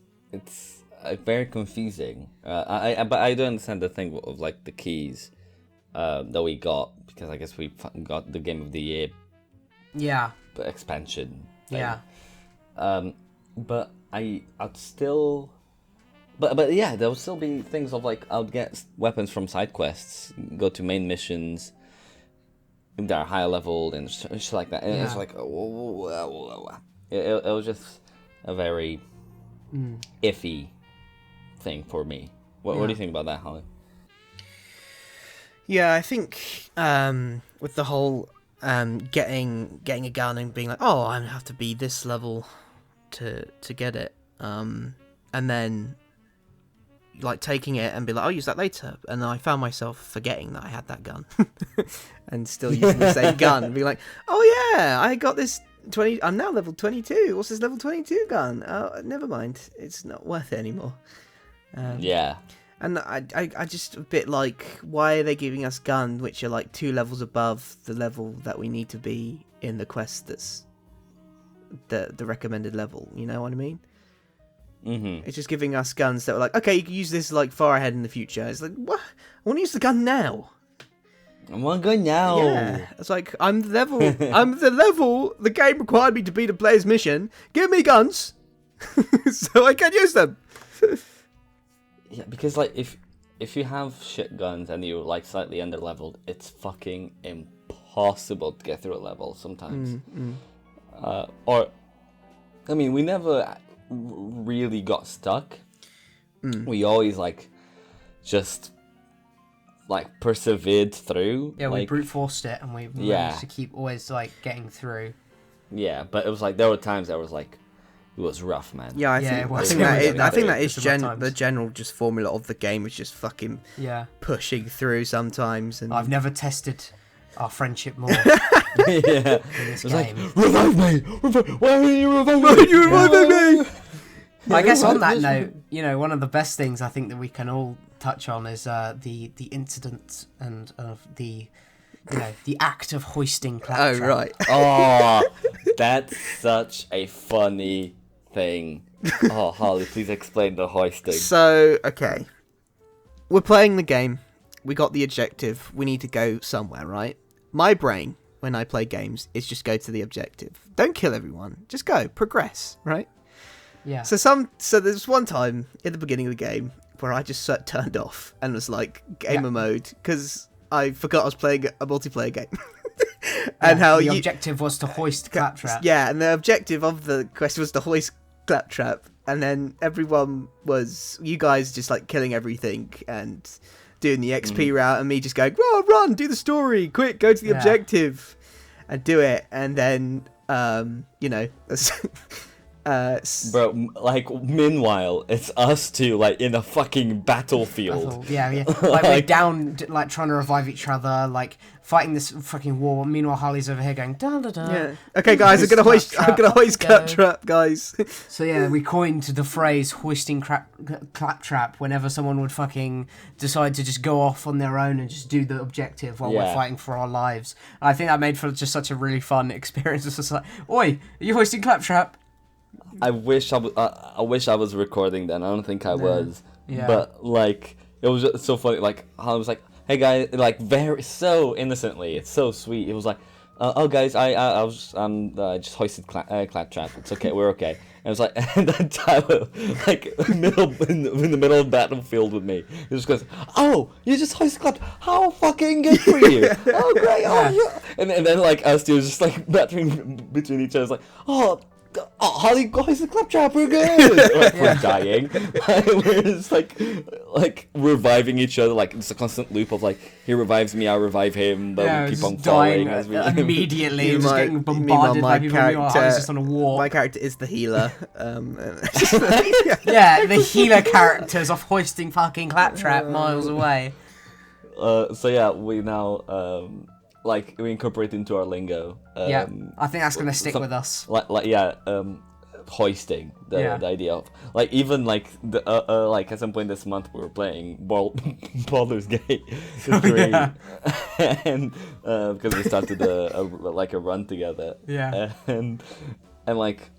very confusing. But I do understand the thing of like the keys that we got, because I guess we got the Game of the Year expansion thing. Yeah. But I'd still. But yeah, there would still be things of like I would get weapons from side quests, go to main missions that are higher leveled and shit like that. And it's like, it was just a very iffy thing for me. What do you think about that, Harley? Yeah, I think with the whole getting a gun and being like, oh, I have to be this level to get it, and then like taking it and be like, I'll use that later, and I found myself forgetting that I had that gun and still using the same gun and be like, oh yeah, I got this 20, I'm now level 22, what's this level 22 gun? Oh, never mind, it's not worth it anymore. Yeah. And I just a bit like, why are they giving us guns which are like 2 levels above the level that we need to be in the quest that's the recommended level, you know what I mean? Mm-hmm. It's just giving us guns that were like, okay, you can use this like far ahead in the future. It's like, what? I want to use the gun now. I want to go now. Yeah, it's like I'm the level the game required me to beat a player's mission. Give me guns, so I can use them. Yeah, because like if you have shit guns and you're like slightly under leveled, it's fucking impossible to get through a level sometimes. Or, I mean, we never really got stuck. We always like just like persevered through. Yeah, like, we brute forced it, and we managed to keep always like getting through. Yeah, but it was like there were times that was like it was rough, man. Yeah, I think that is the general just formula of the game is just fucking pushing through sometimes. And I've never tested our friendship more. Yeah, in this it was game. like, revive me! Why are you reviving me? I guess on that note, you know, one of the best things I think that we can all touch on is the incident and of the act of hoisting claptrap. Oh right. Oh, that's such a funny thing. Oh, Harley, please explain the hoisting. So, okay, we're playing the game. We got the objective. We need to go somewhere, right? My brain, when I play games, is just go to the objective. Don't kill everyone. Just go. Progress, right? Yeah. So there's one time in the beginning of the game where I just turned off and was like gamer mode because I forgot I was playing a multiplayer game. And how the objective was to hoist claptrap. Yeah, and the objective of the quest was to hoist claptrap, and then everyone was you guys just like killing everything and doing the XP route, and me just going, "Oh, run, do the story, quick, go to the objective, and do it." And then, Bro, like, meanwhile, it's us two, like, in a fucking battlefield. Yeah. Like, we're down, like, trying to revive each other, like, fighting this fucking war. Meanwhile, Harley's over here going, da-da-da. Yeah. Okay, guys, I'm gonna hoist claptrap, guys. So, yeah, we coined the phrase hoisting claptrap whenever someone would fucking decide to just go off on their own and just do the objective while we're fighting for our lives. And I think that made for just such a really fun experience. It's just like, oi, are you hoisting claptrap? I wish I was recording then. I don't think I was. Yeah. But like it was just so funny. Like I was like, "Hey guys," like very so innocently. It's so sweet. It was like, "Oh guys, I just hoisted claptrap. It's okay. We're okay." And it was like, and then Tyler, like in the middle of the battlefield with me, he just goes, "Oh, you just hoisted claptrap. How fucking good for you! Oh great! Oh yeah." And then like us two was just like battering between each other. It's like, "Oh, Harley, guys, the claptrap, we're good." Like, we're dying. We're just like reviving each other. Like it's a constant loop of like he revives me, I revive him, but we keep on falling as we immediately, just getting bombarded by people. Harley's just on a war. My character is the healer. The healer characters of hoisting fucking claptrap miles away. So yeah, we now like we incorporate into our lingo. I think that's gonna stick with us. hoisting the Yeah. idea of like even like the like at some point this month we were playing Baldur's Gate 3 yeah. and because we started a run together Yeah. and like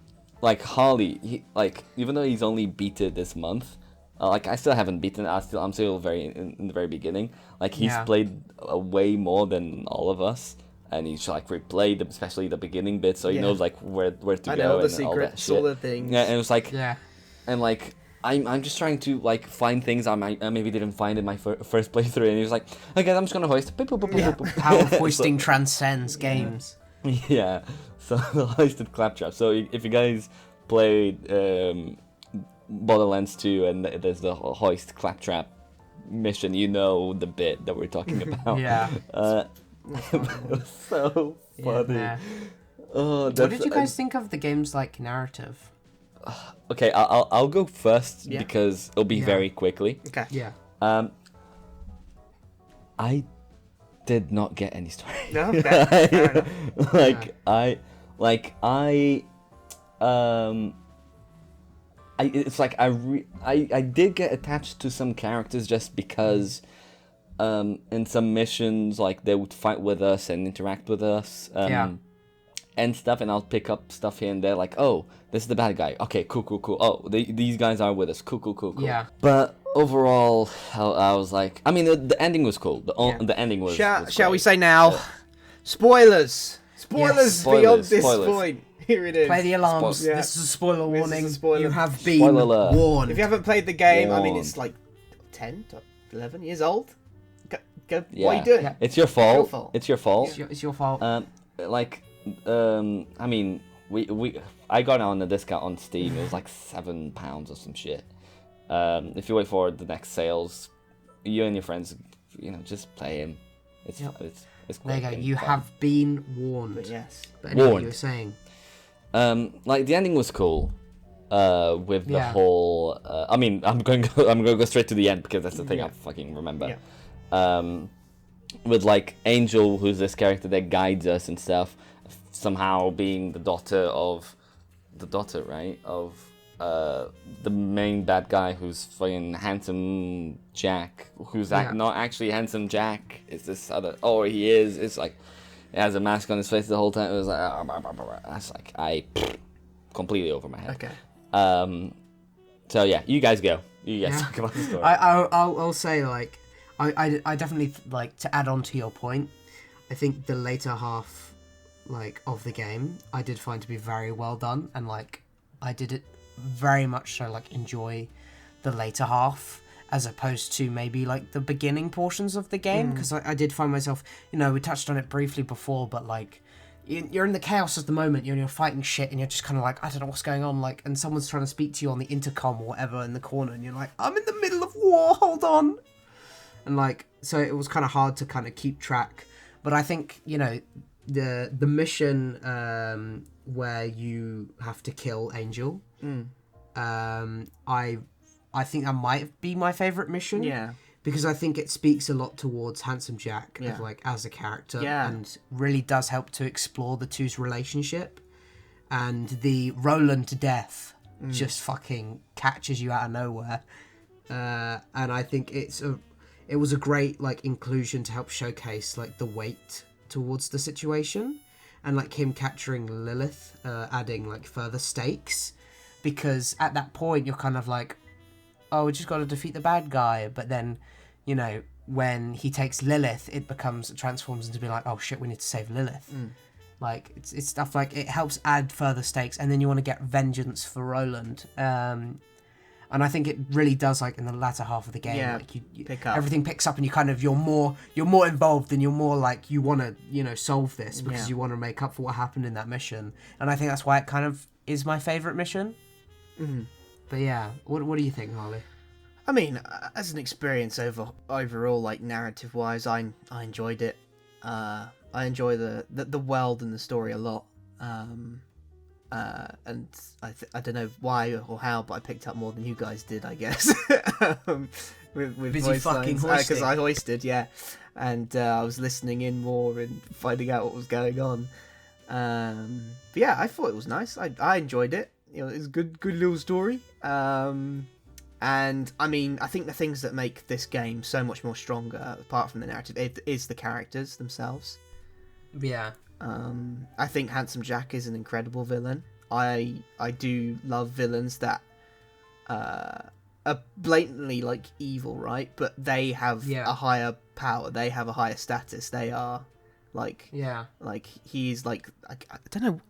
Harley like even though he's only beat it this month. Like I still haven't beaten it. I'm still very in the very beginning. Like he's Yeah. played way more than all of us, and he's like replayed especially the beginning bit, so he Yeah. knows like where to I go know all the and all that secrets, shit. all the things. Yeah, and it was like, Yeah. and like I'm just trying to like find things I maybe didn't find in my first playthrough, and he was like, okay, I'm just gonna hoist. Boop, boop, boop, boop, Yeah. boop, boop. How hoisting transcends games. Yeah, so the hoisted claptrap. So if you guys played Borderlands 2 and there's the hoist claptrap mission, you know the bit that we're talking about. Yeah. It was so funny. Yeah. Oh, What did you guys think of the game's like narrative? Okay, I'll go first Yeah. because it'll be Yeah. very quickly. Okay. Yeah. I did not get any story. No, okay, fair enough. It's like I did get attached to some characters just because in some missions like they would fight with us and interact with us and stuff, and I'll pick up stuff here and there like, oh, this is the bad guy, okay, cool, oh, these guys are with us, cool. Yeah. But overall I was like, I mean the ending was cool. The ending was Shall we great. say now? Spoilers Yes. beyond this Spoilers. point. Here it is. Play the alarms. Yeah. This is a spoiler This is warning. a spoiler. You have been Spoiler alert. warned. If you haven't played the game, I mean, Warned. it's like 10 to 11 years old. Go, Yeah. what are you doing? Yeah. It's your fault. Your fault. It's your fault. It's your fault. I mean, I got it on a discount on Steam. It was like £7 or some shit. If you wait for the next sales, you and your friends, just play him. It's Yep. it's There you quick go. and You fun. have been warned. But yes. But anyway, Warned. you were saying. Like the ending was cool. With the Yeah. whole, I mean, I'm going to go straight to the end because that's the thing I Yeah. fucking remember. Yeah. With like Angel, who's this character that guides us and stuff, somehow being the daughter, right, of the main bad guy, who's fucking handsome Jack, who's not actually handsome Jack. It's this other. Oh, he is. It's like he has a mask on his face the whole time. It was like that's like I completely over my head. Okay. So yeah, you guys go. You guys Yeah. talk about the story. I'll say like I definitely like to add on to your point. I think the later half like of the game I did find to be very well done, and like I did it very much so like enjoy the later half as opposed to maybe like the beginning portions of the game, because I did find myself, we touched on it briefly before, but like you're in the chaos of the moment, you're fighting shit and you're just kind of like, I don't know what's going on, like, and someone's trying to speak to you on the intercom or whatever in the corner, and you're like, I'm in the middle of war, hold on. And like, so it was kind of hard to kind of keep track. But I think, the mission where you have to kill Angel, I think that might be my favourite mission. Yeah. Because I think it speaks a lot towards Handsome Jack Yeah. of like as a character, Yeah. and really does help to explore the two's relationship. And the Roland death just fucking catches you out of nowhere. And I think it was a great like inclusion to help showcase like the weight towards the situation, and like him capturing Lilith, adding like further stakes, because at that point you're kind of like, oh, we just got to defeat the bad guy, but then, when he takes Lilith, it transforms into being like, oh shit, we need to save Lilith. Like it's stuff like it helps add further stakes, and then you want to get vengeance for Roland. And I think it really does, like in the latter half of the game, Yeah, like you pick up. everything picks up, and you're more involved, and you're more like you want to solve this because you want to make up for what happened in that mission. And I think that's why it kind of is my favorite mission. Mm-hmm. But yeah, what do you think, Harley? I mean, as an experience overall, like narrative wise, I enjoyed it. I enjoy the world and the story a lot. And I don't know why or how, but I picked up more than you guys did, I guess. with Busy voice fucking lines. hoisting. Because I hoisted, yeah, and I was listening in more and finding out what was going on. But yeah, I thought it was nice. I enjoyed it. it's a good little story. And I mean, I think the things that make this game so much more stronger, apart from the narrative, is the characters themselves. Yeah. I think Handsome Jack is an incredible villain. I do love villains that are blatantly like evil, right? But they have a higher power. They have a higher status. They are like he's like I don't know.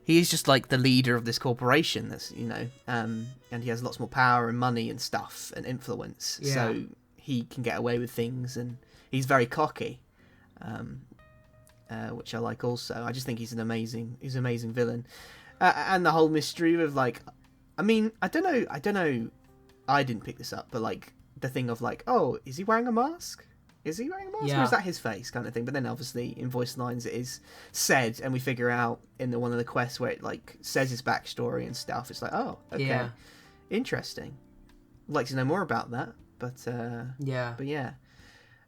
He is just like the leader of this corporation. That's and he has lots more power and money and stuff and influence. Yeah. So he can get away with things, and he's very cocky. Which I like also. I just think he's an amazing villain. And the whole mystery of like, I mean, I don't know, I didn't pick this up, but like the thing of like, oh, is he wearing a mask? Or is that his face kind of thing? But then obviously in voice lines it is said, and we figure out in one of the quests where it like says his backstory and stuff. It's like, oh, okay, interesting. I'd like to know more about that, but yeah.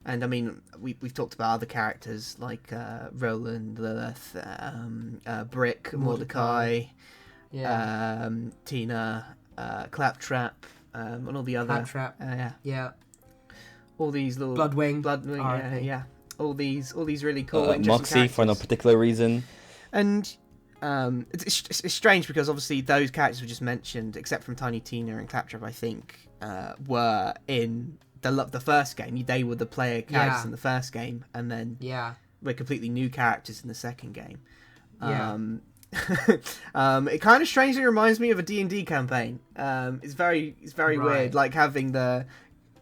And I mean, we've talked about other characters like Roland, Lilith, Brick, Mordecai, Tina, Claptrap, and all the other. Claptrap. Yeah. All these little Bloodwing. Yeah. All these really cool. Moxie characters. for no particular reason. And it's strange because obviously those characters we just mentioned, except from Tiny Tina and Claptrap, I think, were in the first game. They were the player characters in the first game, and then we're completely new characters in the second game. It kind of strangely reminds me of a D&D campaign. It's very weird, like having the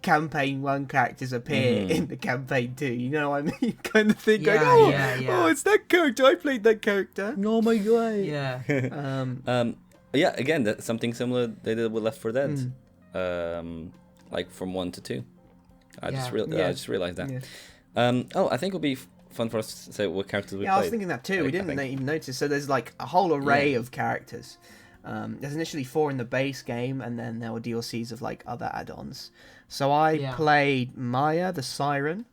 campaign 1 characters appear in the campaign 2. You know what I mean? Kind of thing. Oh, it's that character. I played that character. Oh my god. Yeah. Again, that's something similar they did with Left 4 Dead. Like from 1 to 2. I just realized that. Yeah. I think it'll be fun for us to say what characters we played. I was thinking that too. We didn't even notice. So there's like a whole array of characters. There's initially 4 in the base game, and then there were DLCs of like other add-ons. So I played Maya the Siren.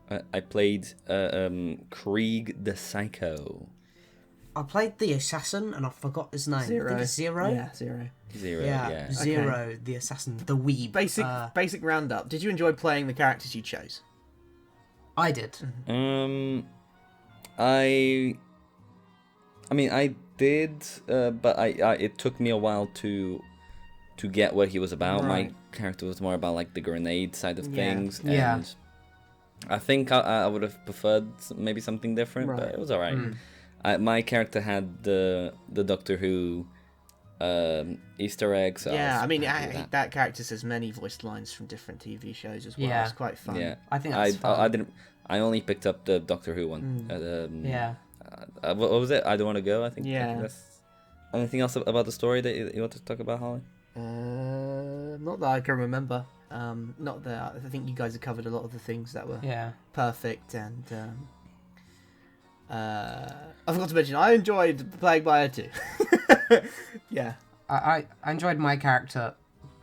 I played Krieg the Psycho. I played the assassin, and I forgot his name. Zero. I think it's Zero. Yeah, Zero. Yeah. Zero, the assassin, the weeb. Basic roundup. Did you enjoy playing the characters you chose? I did. I mean, I did, but it took me a while to get what he was about. Right. My character was more about like the grenade side of things, and Yeah. I think I would have preferred maybe something different, but it was alright. My character had the Doctor Who Easter eggs. So I mean, that character says many voiced lines from different TV shows as well. Yeah. It's quite fun. Yeah, I think that's fun. I only picked up the Doctor Who one. What was it? I Don't Want to Go. I think. Yeah. I think that's... Anything else about the story that you want to talk about, Holly? Not that I can remember. Not that I think you guys have covered a lot of the things that were perfect, and I forgot to mention I enjoyed playing Maya too. Yeah, I enjoyed my character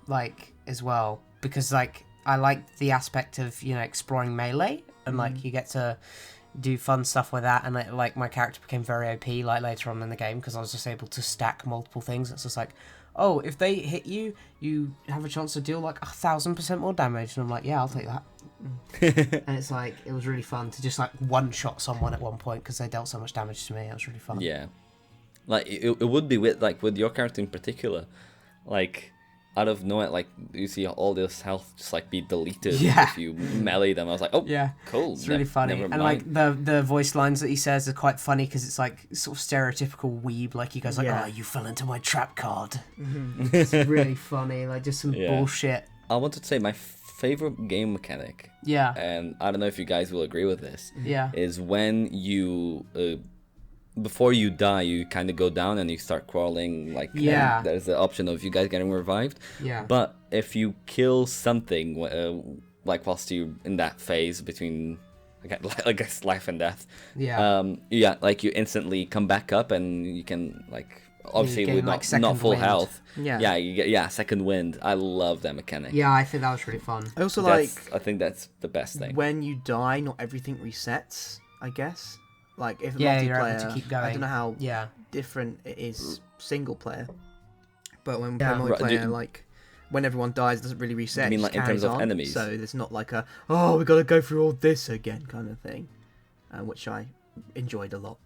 like as well, because like I liked the aspect of exploring melee, and like you get to do fun stuff with that, and like my character became very OP like later on in the game because I was just able to stack multiple things. It's just like, oh, if they hit you, you have a chance to deal like 1,000% more damage, and I'm like, yeah, I'll take that. And it's like, it was really fun to just like one-shot someone at one point because they dealt so much damage to me. It was really fun. Yeah, like it would be with your character in particular, like out of nowhere, like you see all this health just like be deleted if you melee them. I was like, oh, yeah, cool. It's really funny, and like the voice lines that he says are quite funny because it's like sort of stereotypical weeb. Like he goes like, "Oh, you fell into my trap card." It's really funny, like just some bullshit. I wanted to say my favorite game mechanic. Yeah. And I don't know if you guys will agree with this. Yeah. Is when you before you die, you kind of go down and you start crawling. Like there's the option of you guys getting revived. Yeah. But if you kill something, like whilst you in that phase between, I guess life and death. Yeah. Like you instantly come back up and you can like obviously with like not full wind. health. Yeah. You get second wind. I love that mechanic. Yeah, I think that was really fun. I also I think that's the best thing. when you die, not everything resets, I guess. Like if Yeah, multiplayer, you're able to keep going. I don't know how Yeah. different it is single player, but when we Yeah. play Right, multiplayer, like when everyone dies, it doesn't really reset. You mean it like just in terms carries of on, enemies? So there's not like a we got to go through all this again kind of thing, which I enjoyed a lot.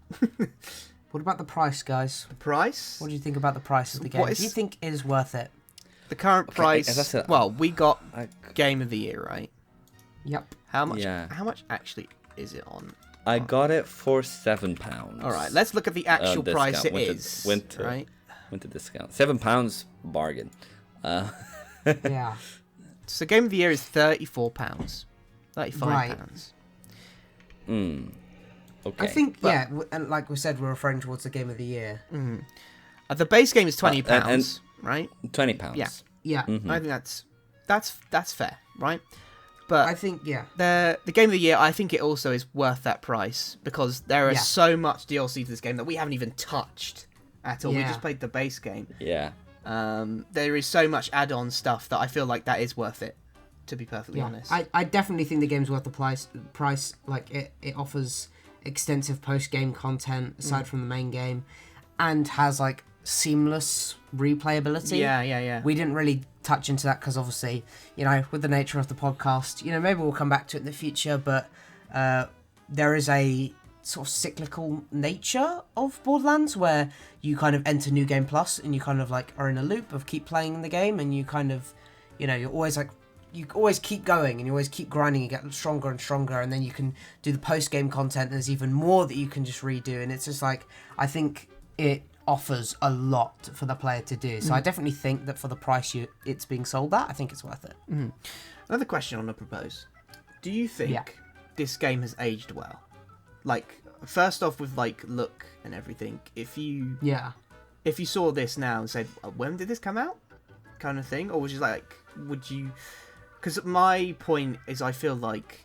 What about the price, guys? The price? What do you think about the price of the game? What is- Do you think it is worth it? The current Okay, price. as I said, well, we got I, Game of the Year, right? Yep. How much? Yeah. How much actually is it on? I got it for £7. All right, let's look at the actual price discount. it Went is. to- went to- right. Went to discount. £7 bargain. Yeah. So Game of the Year is £34, £35. Right. Okay. I think, and like we said, we're referring towards the game of the year. The base game is £20, and- right? £20. Yeah. Yeah. I think that's fair, right? But I think, yeah. the Game of the Year, I think it also is worth that price because there is so much DLC to this game that we haven't even touched at all. We Yeah. just played the base game. Yeah. There is so much add-on stuff that I feel like that is worth it, to be perfectly honest. I definitely think the game's worth the price. Like, it offers extensive post-game content aside from the main game and has, like, seamless replayability. Yeah. We didn't really touch into that because obviously, with the nature of the podcast, maybe we'll come back to it in the future, but there is a sort of cyclical nature of Borderlands where you kind of enter New Game Plus and you kind of like are in a loop of keep playing the game and you kind of, you're always like, you always keep going and you always keep grinding and get stronger and stronger, and then you can do the post-game content and there's even more that you can just redo, and it's just like, I think it offers a lot for the player to do. So I definitely think that for the price it's being sold at, I think it's worth it. Another question I want to propose. Do you think this game has aged well? Like, first off with, like, look and everything, if you saw this now and said, when did this come out? Kind of thing? Or would you, like, because my point is I feel like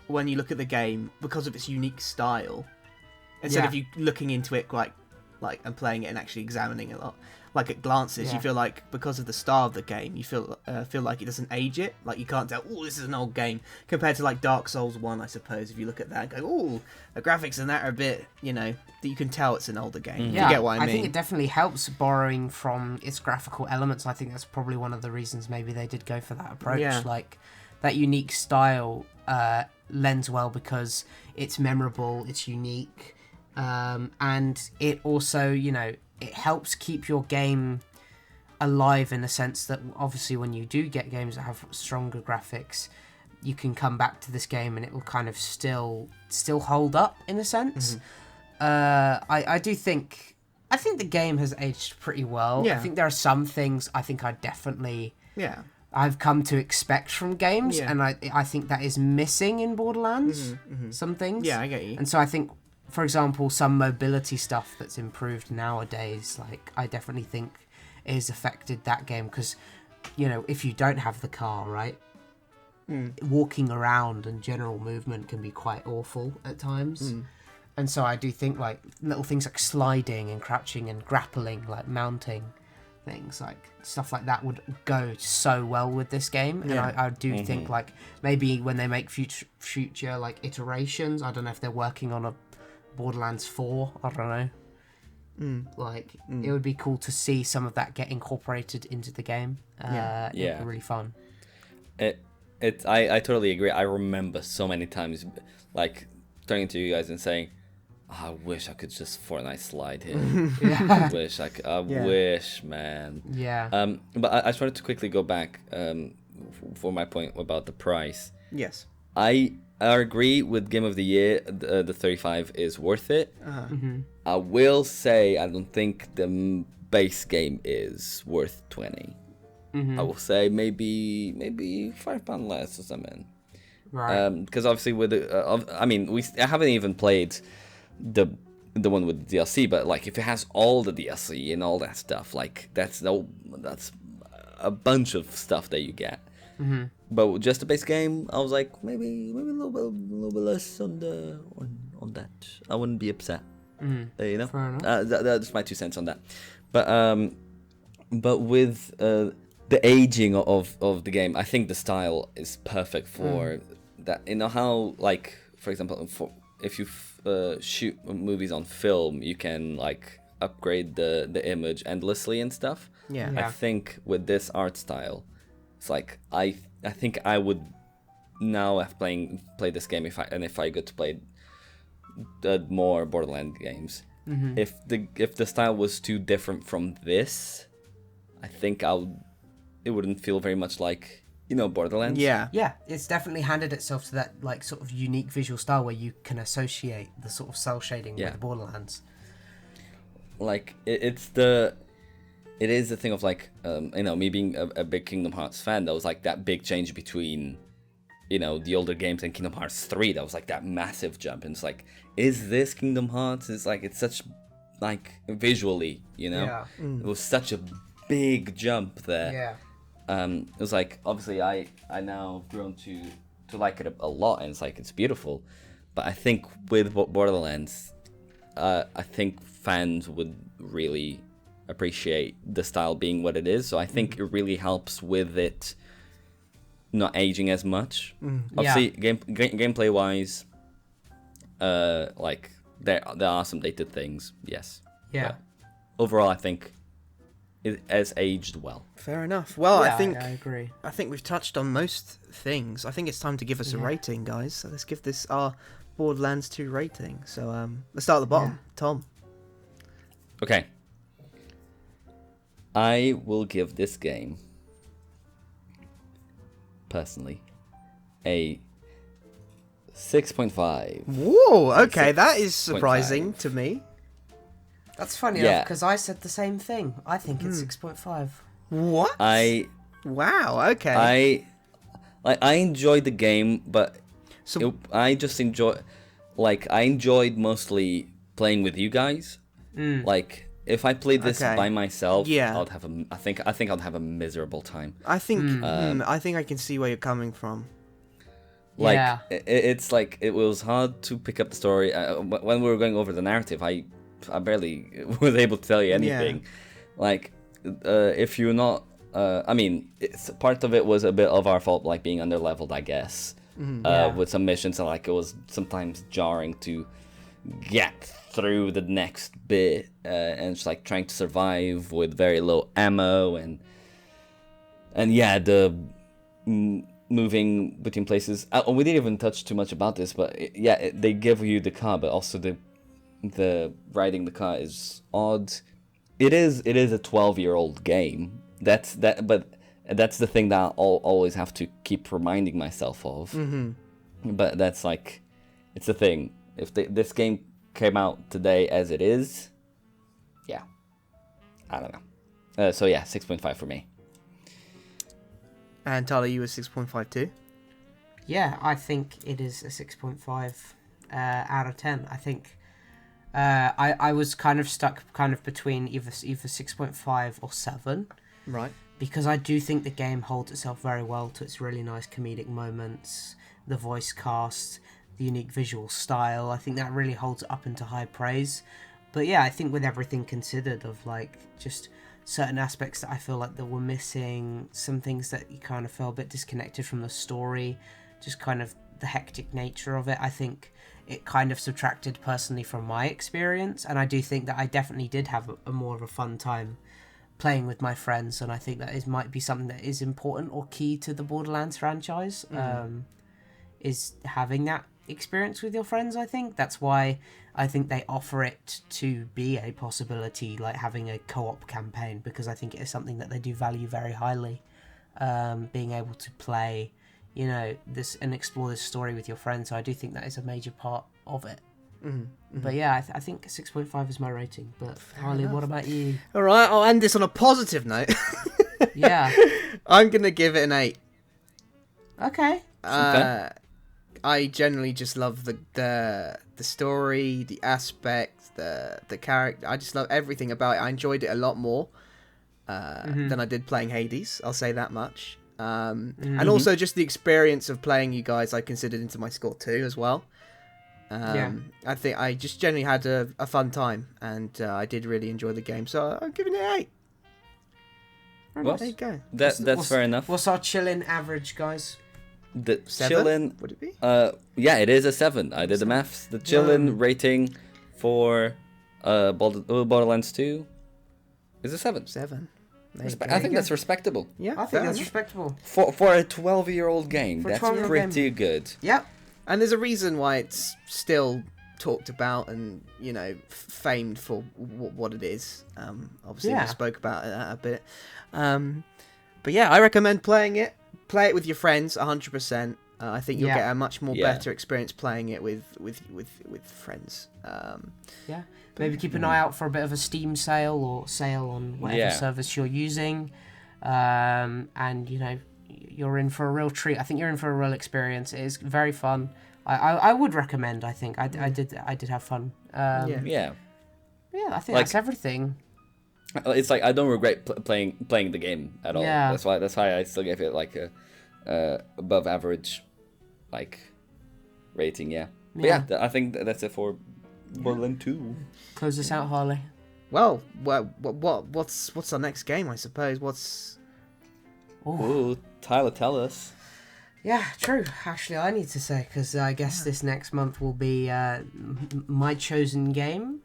when you look at the game, because of its unique style, instead of you looking into it quite like and playing it and actually examining it a lot, like at glances, you feel like because of the style of the game, you feel like it doesn't age it. Like you can't tell, oh, this is an old game compared to like Dark Souls 1, I suppose. If you look at that and go, oh, the graphics in that are a bit, that you can tell it's an older game. Yeah, You get what I mean? I think it definitely helps borrowing from its graphical elements. I think that's probably one of the reasons maybe they did go for that approach. Yeah. Like, that unique style lends well because it's memorable, it's unique, and it also, it helps keep your game alive in a sense that obviously when you do get games that have stronger graphics, you can come back to this game and it will kind of still hold up in a sense. I think the game has aged pretty well. Yeah. I think there are some things I think I've come to expect from games, and I think that is missing in Borderlands. Some things. Yeah, I get you. And so I think, for example, some mobility stuff that's improved nowadays, like, I definitely think it has affected that game because, if you don't have the car, right, walking around and general movement can be quite awful at times. And so I do think, like, little things like sliding and crouching and grappling, like mounting things, like stuff like that would go so well with this game. And I do think, like, maybe when they make future like iterations, I don't know if they're working on a Borderlands 4, I don't know. It would be cool to see some of that get incorporated into the game. It'd be really fun. I totally agree. I remember so many times, like, turning to you guys and saying, I wish I could just Fortnite slide here. I wish, man. Yeah. But I just wanted to quickly go back for my point about the price. Yes. I agree with Game of the Year. The 35 is worth it. I will say I don't think the base game is worth 20. I will say maybe £5 less or something. Right. Because obviously with I haven't even played the one with the DLC, but like if it has all the DLC and all that stuff, like that's a bunch of stuff that you get. But with just the base game, I was like maybe a little bit less on that. I wouldn't be upset. Fair enough. That's my 2 cents on that. But with the aging of the game, I think the style is perfect for that. How, like, for example, if you shoot movies on film, you can like upgrade the image endlessly and stuff. Yeah. I think with this art style, it's like I think I would now have play this game if I get to play more Borderlands games. Mm-hmm. If the style was too different from this, I think it wouldn't feel very much like, you know, Borderlands. Yeah. Yeah, it's definitely handed itself to that like sort of unique visual style where you can associate the sort of cell shading with Borderlands. Like it is the thing of like you know, me being a big Kingdom Hearts fan, that was like that big change between, you know, the older games and Kingdom Hearts 3. That was like that massive jump, and it's like, is this Kingdom Hearts? It's like, it's such like visually, you know, Yeah. it was such a big jump there. Yeah. It was like, obviously I now have grown to like it a lot, and it's like, it's beautiful. But I think with Borderlands, I think fans would really appreciate the style being what it is. So I think it really helps with it not aging as much. Obviously, gameplay wise, like there are some dated things, yes. Yeah. But overall, I think it has aged well. Fair enough. Well, Yeah, I I agree. think we've touched on most things. I think it's time to give us a rating, guys. So let's give this our Borderlands 2 rating. So let's start at the bottom. Tom. Okay. I will give this game, personally, a 6.5. Whoa, okay, that is surprising 6.5. to me. That's funny Yeah. enough because I said the same thing. I think it's 6.5. What? Wow, okay. I enjoyed the game, but So- I just I enjoyed mostly playing with you guys. Like, if I played this Okay. by myself, Yeah. I think I'd have a miserable time. I think I think I can see where you're coming from. Like, Yeah. it's like, it was hard to pick up the story. When we were going over the narrative, I barely was able to tell you anything. Like, if you're not, I mean, part of it was a bit of our fault, like being under-leveled, I guess, with some missions, and like it was sometimes jarring to get through the next bit, and it's like trying to survive with very low ammo, and yeah, the moving between places. We didn't even touch too much about this, but they give you the car, but also the riding the car is odd. It is a 12-year-old game. But that's the thing that I'll always have to keep reminding myself of. But that's like, it's the thing. If this game came out today as it is, yeah, I don't know. So yeah, 6.5 for me. And Tyler, you were 6.5 too? Yeah, I think it is a 6.5 out of 10. I think I was kind of stuck between either 6.5 or 7. Right. Because I do think the game holds itself very well to its really nice comedic moments, the voice cast, the unique visual style. I think that really holds it up into high praise. But yeah, I think with everything considered, of like just certain aspects that I feel like that were missing, some things that you kind of felt a bit disconnected from the story, just kind of the hectic nature of it, I think it kind of subtracted personally from my experience. And I do think that I definitely did have a more of a fun time playing with my friends, and I think that might be something that is important or key to the Borderlands franchise, is having that experience with your friends. I think that's why I think they offer it to be a possibility, like having a co-op campaign, because I think it is something that they do value very highly, being able to play, you know, this and explore this story with your friends. So I do think that is a major part of it. But yeah, I think 6.5 is my rating. But Harley, what about you? All right, I'll end this on a positive note. Yeah. I'm gonna give it an 8. Okay. I generally just love the story, the aspect, the character. I just love everything about it. I enjoyed it a lot more than I did playing Hades. I'll say that much. And also just the experience of playing you guys, I considered into my score too as well. I think I just generally had a fun time, and I did really enjoy the game. So I'm giving it an 8. Well, there you go. that's fair enough. What's our chilling average, guys? the 7? chillin'. Would it be? Yeah, it is a 7. I did the maths. The chillin' rating for Borderlands 2 is a 7. 7. I think that's respectable. Yeah, I think that's respectable. For a 12-year-old game, For a that's 12-year-old pretty good. Yep. And there's a reason why it's still talked about and, you know, famed for what it is. Obviously, Yeah. we spoke about that a bit. But yeah, I recommend playing it. Play it with your friends, 100%. I think you'll get a much more better experience playing it with friends. Yeah. Maybe keep an eye out for a bit of a Steam sale or sale on whatever service you're using. And, you know, you're in for a real treat. I think you're in for a real experience. It is very fun. I would recommend, I think. I did have fun. Yeah, I think that's everything. it's like I don't regret playing the game at all. Yeah. That's why I still gave it like a above average like rating. Yeah. But I think that's it for Borderlands 2. Close this out, Harley. Well, what's our next game? I suppose. Ooh, Tyler, tell us. Yeah, true. Actually, I need to say, because I guess this next month will be my chosen game.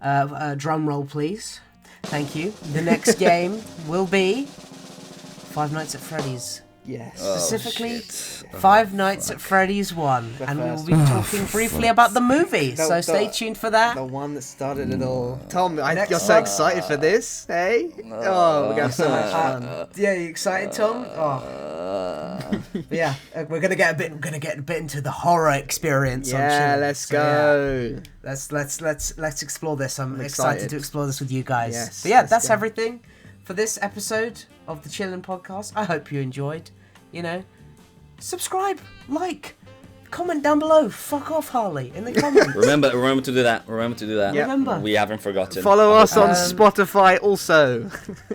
Drum roll, please. Thank you. The next game will be Five Nights at Freddy's. Yes. Specifically, Five Nights at Freddy's 1. And we will be talking briefly about the movie, so stay tuned for that. The one that started it all. Tom, you're so excited for this, hey? Oh, we're going to have so much fun. Yeah, you excited, Tom? But yeah, we're gonna get a bit into the horror experience. Yeah, let's go. Yeah. Let's explore this. I'm excited to explore this with you guys. Yes, but yeah, that's everything for this episode of the Chillin' Podcast. I hope you enjoyed. You know, subscribe, like, comment down below. Fuck off, Harley, in the comments. Remember to do that. Yep. Remember. We haven't forgotten. Follow us on Spotify also.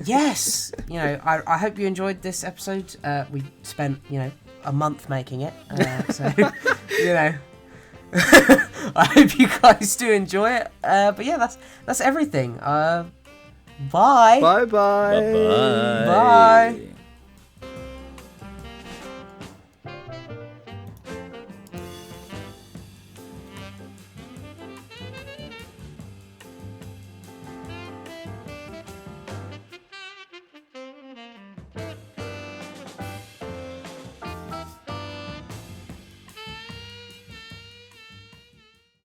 Yes. You know, I hope you enjoyed this episode. We spent, you know, a month making it. So, you know, I hope you guys do enjoy it. But yeah, that's everything. Bye. Bye-bye. Bye-bye. Bye.